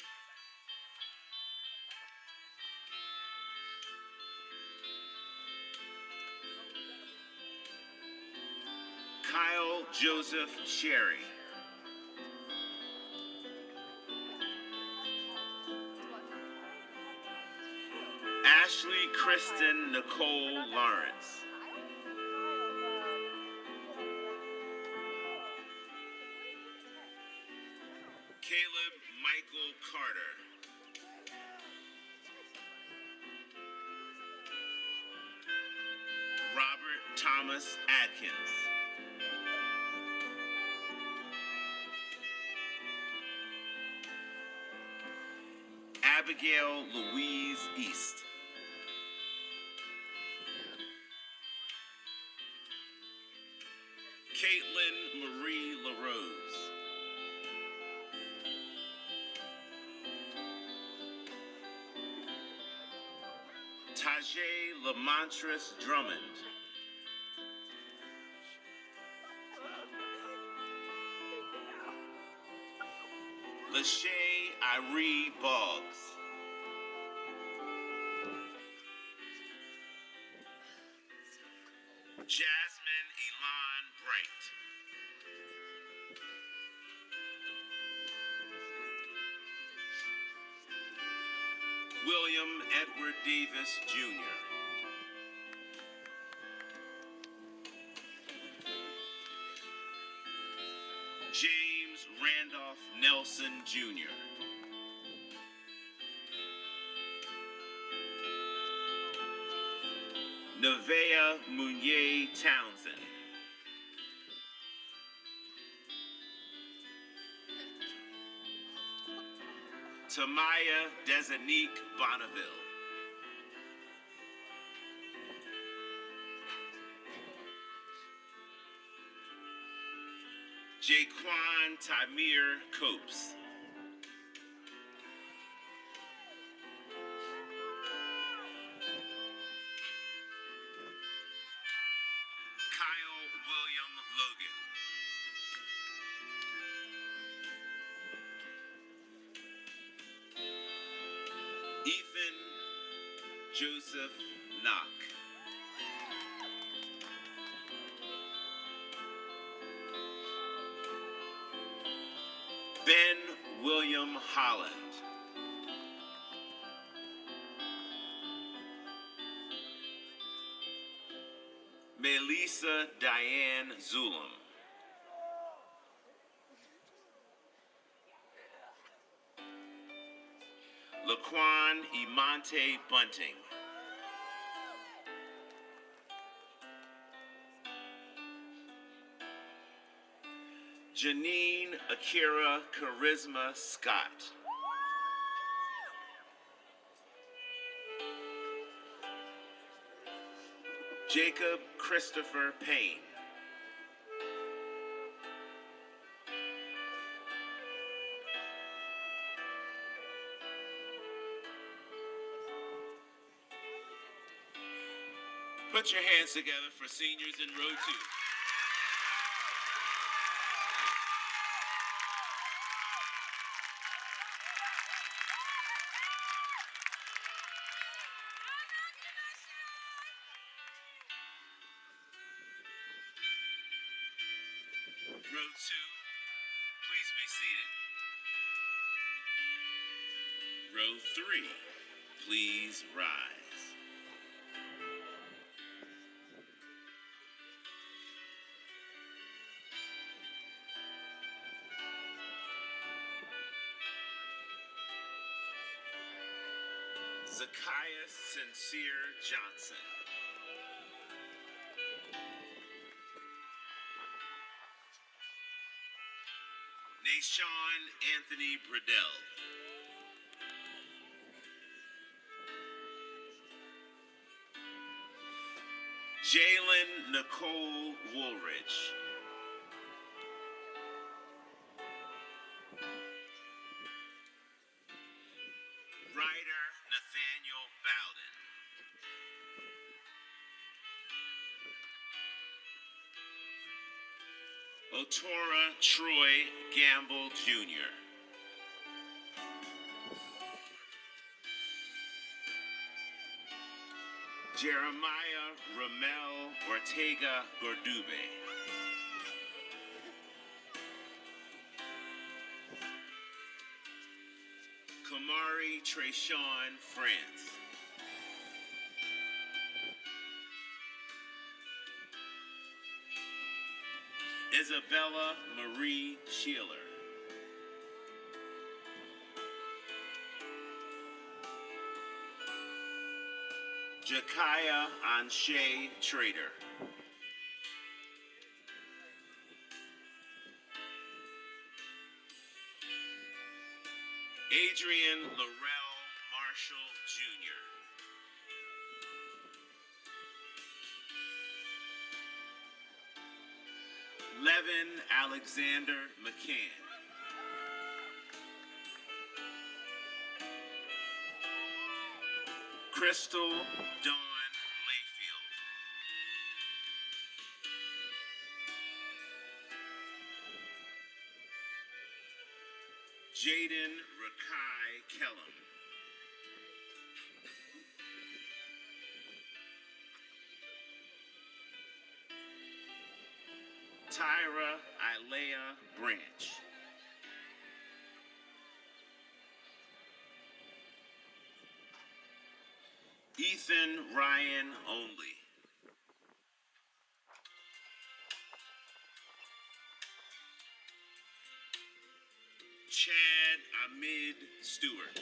I: Kyle Joseph Sherry. Ashley Kristen Nicole Lawrence. Caleb Michael Carter. Robert Thomas Adkins. Abigail Louise East. Caitlin Marie LaRose. Tajay Lamontris Drummond. Lachey Iree Boggs. Jasmine Elon Bright. William Edward Davis Jr. James Randolph Nelson Jr. Nevaeh Munier Townsend. Tamaya Desanique Bonneville. Jaquan Tamir Copes. Kyle William Logan. Ethan Joseph Knock. Ben William Holland. Melissa Diane Zulum. Laquan Imante Bunting. Janine Akira Charisma Scott. Jacob Christopher Payne. Put your hands together for seniors in row 2. Row 2, please be seated. Row 3, please rise. Zacchaeus Sincere Johnson.
J: John Anthony Bradell. Jalen Nicole Woolridge. Ryder Nathaniel Bowden. Otora Troy Gamble Jr. Jeremiah Ramel Ortega Gordube. Kamari Trayshawn France. Isabella Marie Sheeler. Jakaya Anshay Trader. Adrian Laurel Marshall Jr. Levin Alexander McCann. Crystal Dawn Layfield. Jaden Rakai Kellum. Tyra Ilea Branch. Ethan Ryan Only. Chad Ahmed Stewart.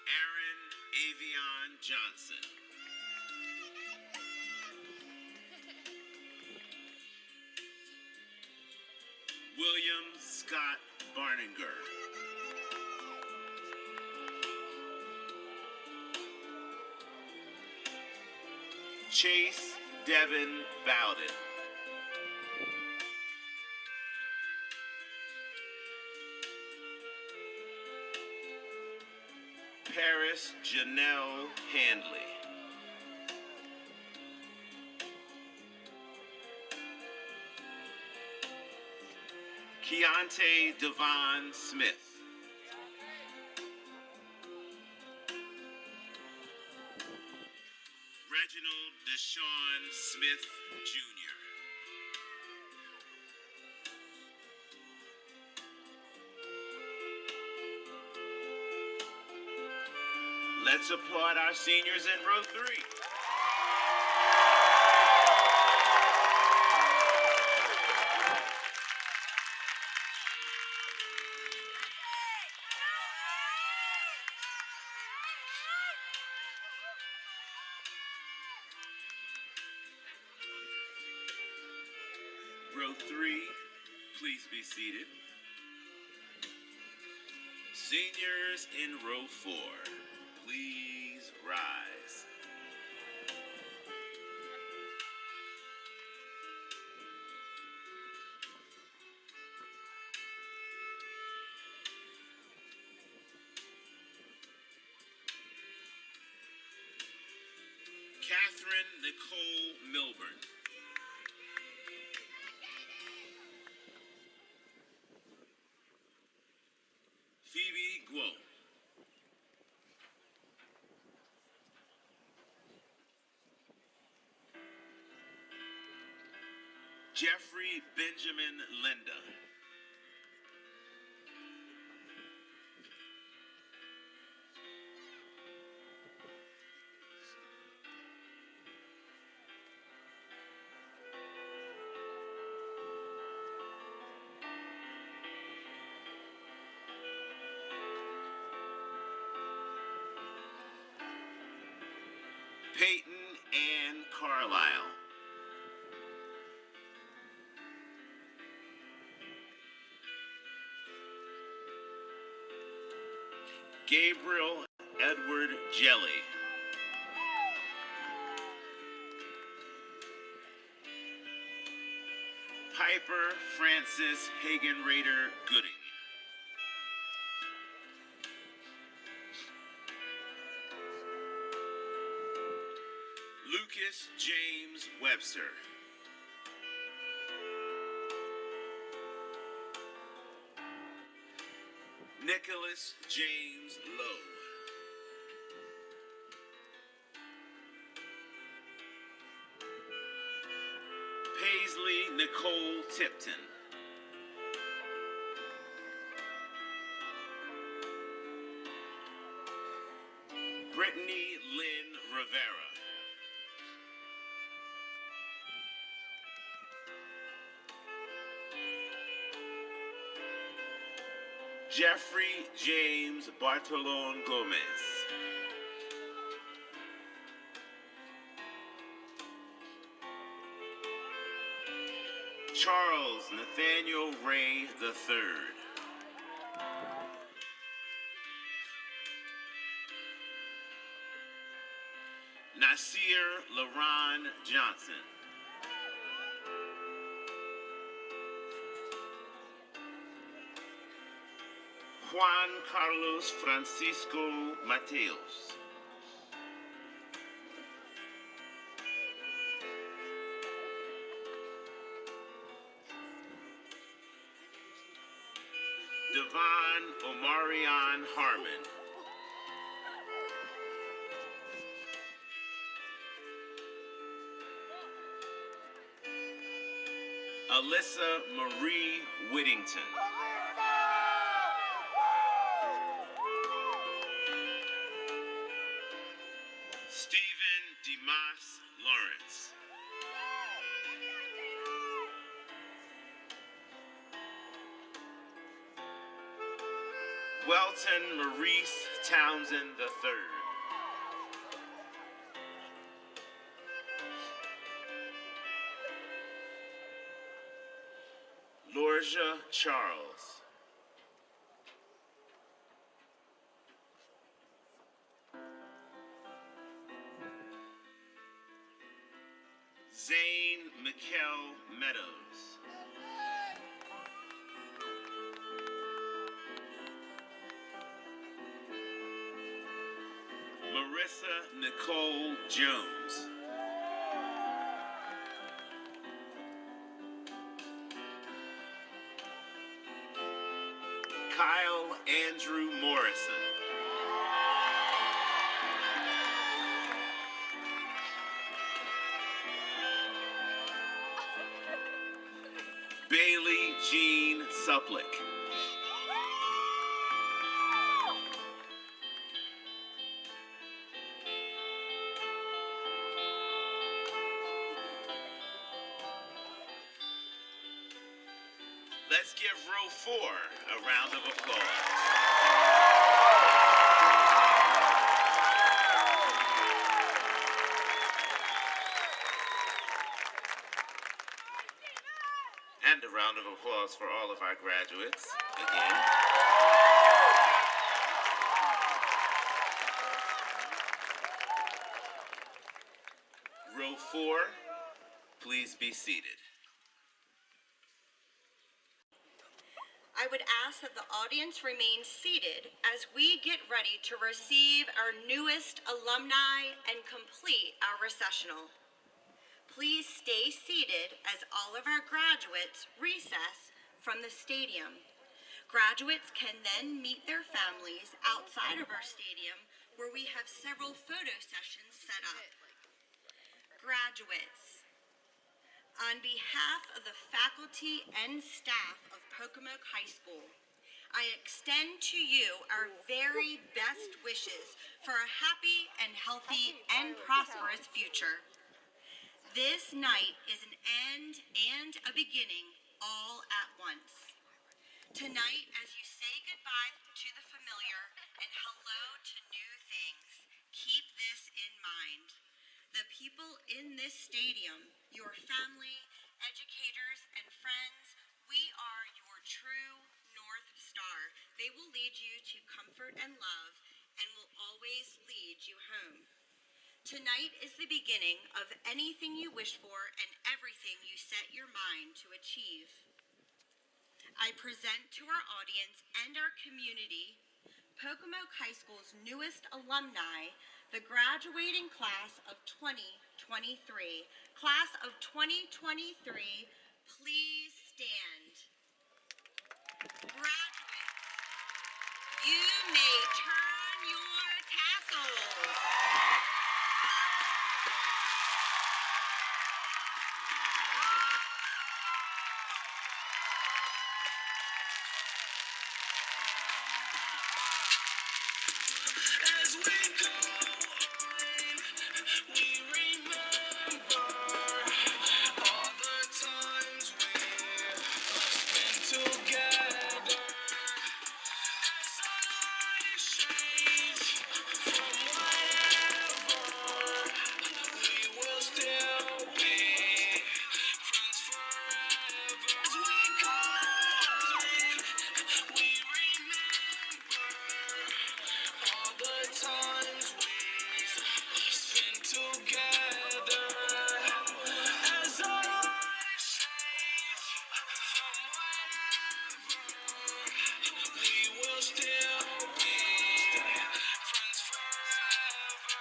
J: Aaron Avion Johnson. William Scott Barninger. Chase Devin Bowden. Paris Janelle Handley. Keontae Devon Smith. Reginald Deshaun Smith Jr. Let's applaud our seniors in row 3. Row 3, please be seated. Seniors in row 4, please rise. Catherine Nicole Milburn. Phoebe Guo. Jeffrey Benjamin Linda. Peyton Ann Carlisle. Gabriel Edward Jelly. Piper Francis Hagen Rader Gooding. Lucas James Webster. Nicholas James Lowe. Paisley Nicole Tipton. Brittany Lynn Rivera. Jeffrey James Bartolone Gomez. Charles Nathaniel Ray III. Nasir LaRon Johnson. Juan Carlos Francisco Mateos. Devon Omarion Harmon. Alyssa Marie Whittington. Stephen Demas Lawrence. Welton Maurice Townsend III. Lorgia Charles. Zane Mikkel Meadows. Marissa Nicole Jones. Kyle Andrew Morrison. Bailey Jean Suplick. Let's give row 4 a round of applause. And a round of applause for all of our graduates again. Row 4, please be seated.
B: I would ask that the audience remain seated as we get ready to receive our newest alumni and complete our recessional. Please stay seated as all of our graduates recess from the stadium. Graduates can then meet their families outside of our stadium where we have several photo sessions set up. Graduates, on behalf of the faculty and staff of Pocomoke High School, I extend to you our very best wishes for a happy and healthy and prosperous future. This night is an end and a beginning all at once. Tonight, as you say goodbye to the familiar and hello to new things, keep this in mind. the people in this stadium, your family, educators, and friends, we are your true North Star. They will lead you to comfort and love and will always lead you home. Tonight is the beginning of anything you wish for and everything you set your mind to achieve. I present to our audience and our community Pocomoke High School's newest alumni, the graduating class of 2023. Class of 2023, please stand. Graduates, you may turn your tassels.
I: As we go on, we remember all the times we've been together. As our lives change from whatever, we will still be friends forever. As we go on, we remember all the times we've spent together. As our lives change from whatever, we will still be friends forever.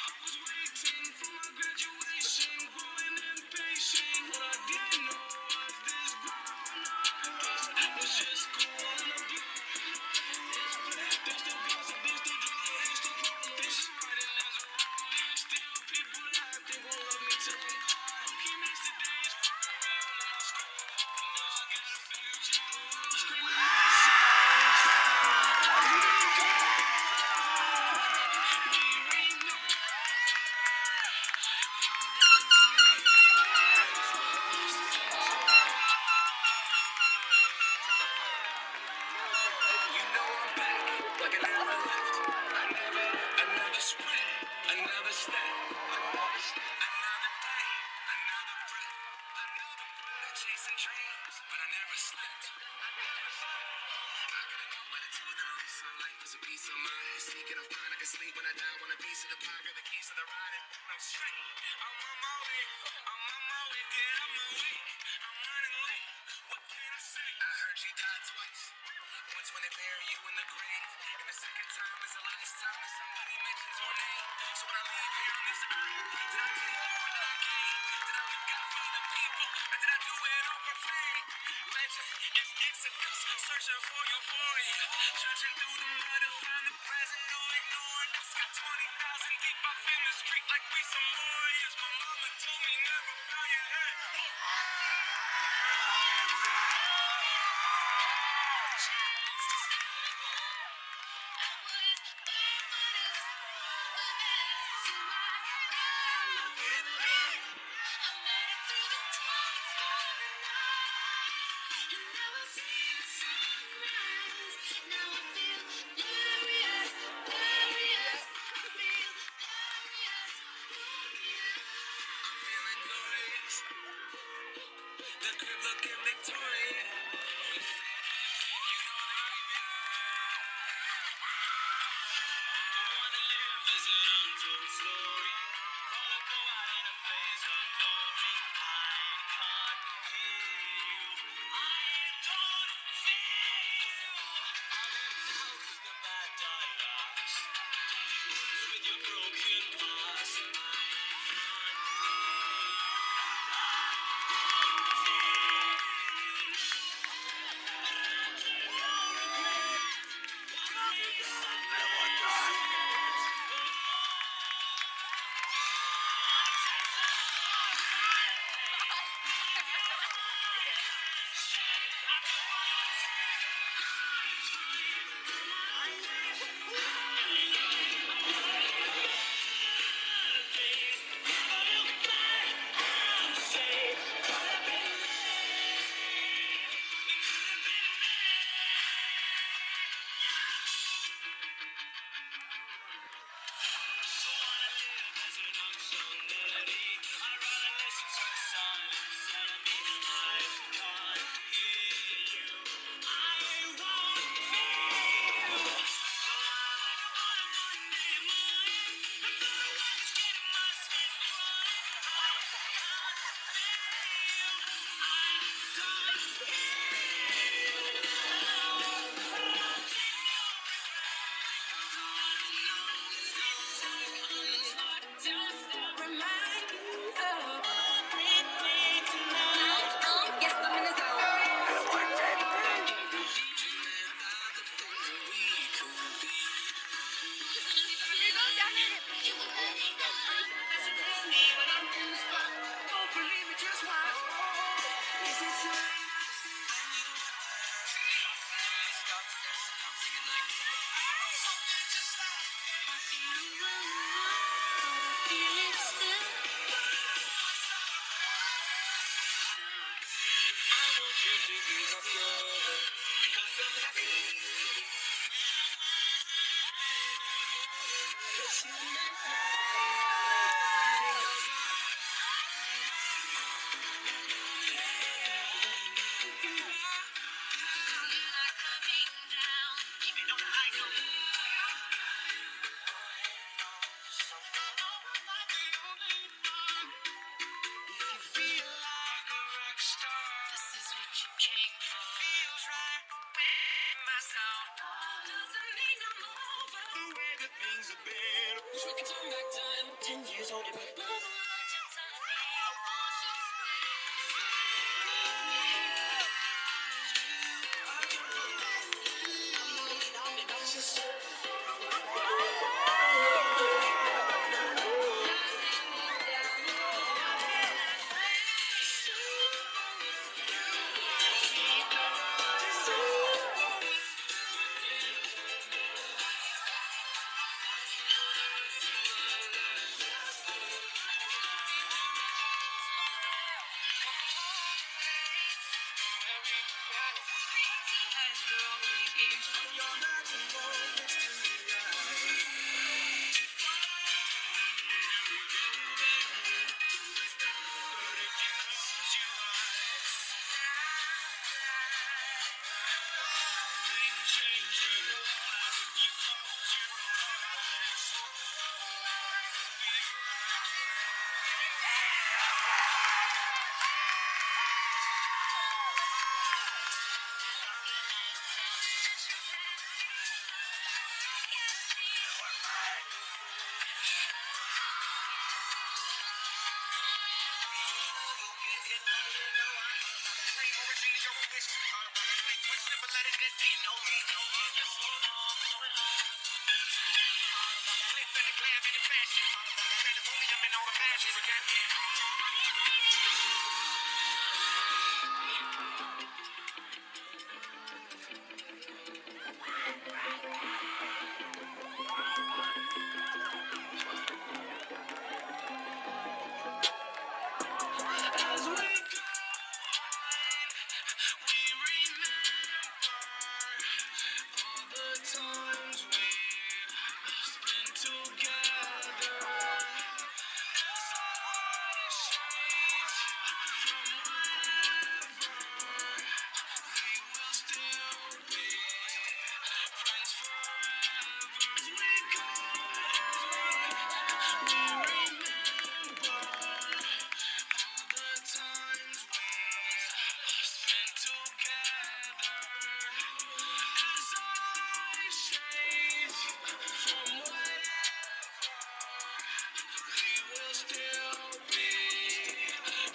I: I was waiting for graduation, growing impatient. What I didn't know was this grown up was just cool on the block. There's still gossip, there's still drama, there's still problems. There's right and there's wrong. Still people that I think will love me till I'm gone. He makes the days for real in my school. Now I get a future. Screaming my songs. As we go, we remember you know I'm back like I never left. Another sprint, another step. Another day, another breath. Been chasing dreams, but I never slept. I got a new attitude and a lease on life is a piece of mind. Seeking a find I can sleep when I die. Want a piece of the pie, grab the keys to the ride and I'm straight. I'm on my way, get out my way. I'm running late, what can I say? I heard you died twice. Once when they bury you in the grave, and the second time is the last time that somebody mentions your name. So when I leave here on this earth, did I take more than I gave? Did I look out for the people, or did I do it all for free? Legend is Exodus, searching for euphoria, trudging through the mud to find the present, no ignoring us. Got 20,000 deep up in the street like we some warriors. My mama told me never bow your head. The crib looking Victorian. Don't wanna live as an untold story. Rather go out in a blaze of glory. I can't hear you. I don't feel you. I'm in the house, the bad dialogues. With your broken past. you to be happier. Because I'm happy. Cause you make me feel like a rock star. This is what you came for. Feels right in my soul. Doesn't mean I'm over the way that things have been. Wish we could turn back time 10 years older. Love what you taught me. As we go, we remember all the times we spent together. As always change from whenever, we will still be friends forever. As we go, we remember the times we spent together. As always change from whatever, we will still be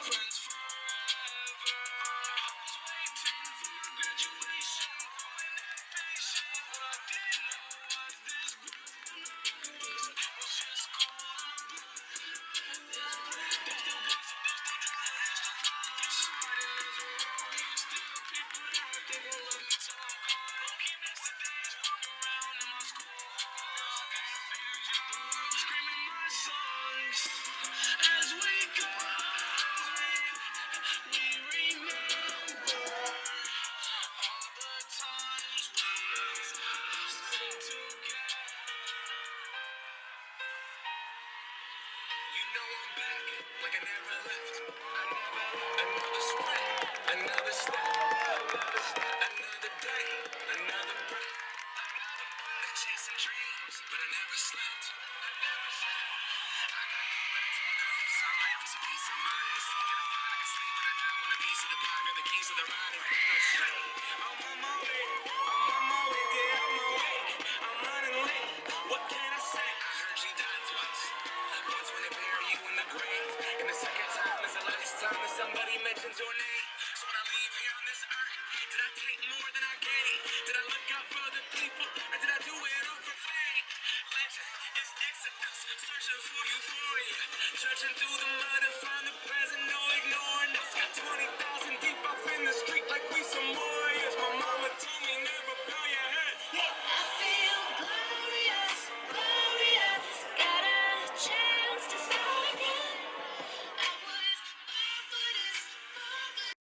I: friends forever. I was waiting for graduation, growing impatient. What I didn't know was this group of numbers was just cool on a blue. They still gossip, they still drama, they still promise. Somebody lives around me, still people out there gon' love me till I'm gone. Low-key miss the days walking around in my school hall, getting a bigger job, screaming my songs. As we go, we remember all the times we spent together. You know I'm back, like I never left. Another sprint, another step, another day, another breath. Been chasing dreams, but I never slept. I gotta go, but I told her all some life is a piece of mind. Can I find I can sleep when I die? Want a piece of the pie, got the keys to the ride and ain't no straight. I'm on my way, yeah, I'm on my way. I'm running late, what can I say? I heard you died twice. Once when they bury you in the grave, and the second time is the last time that somebody mentions your name. So when I leave here on this earth, did I take more than I gave? Did I look out for the people, or did I do it all for fame? Legend is Exodus, searching for euphoria, searching through the mud to find the present.